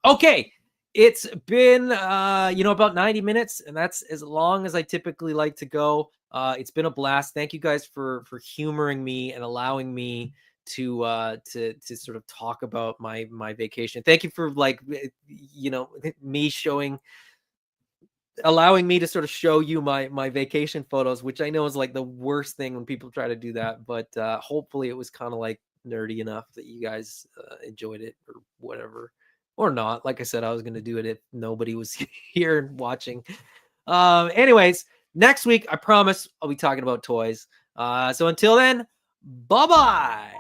Okay. It's been about 90 minutes, and that's as long as I typically like to go. It's been a blast. Thank you guys for humoring me and allowing me to sort of talk about my vacation. Thank you for allowing me to sort of show you my vacation photos, which I know is like the worst thing when people try to do that, but hopefully it was kind of like nerdy enough that you guys enjoyed it or whatever. Or not. Like I said, I was going to do it if nobody was here watching. Anyways, next week, I promise I'll be talking about toys. So until then, bye-bye.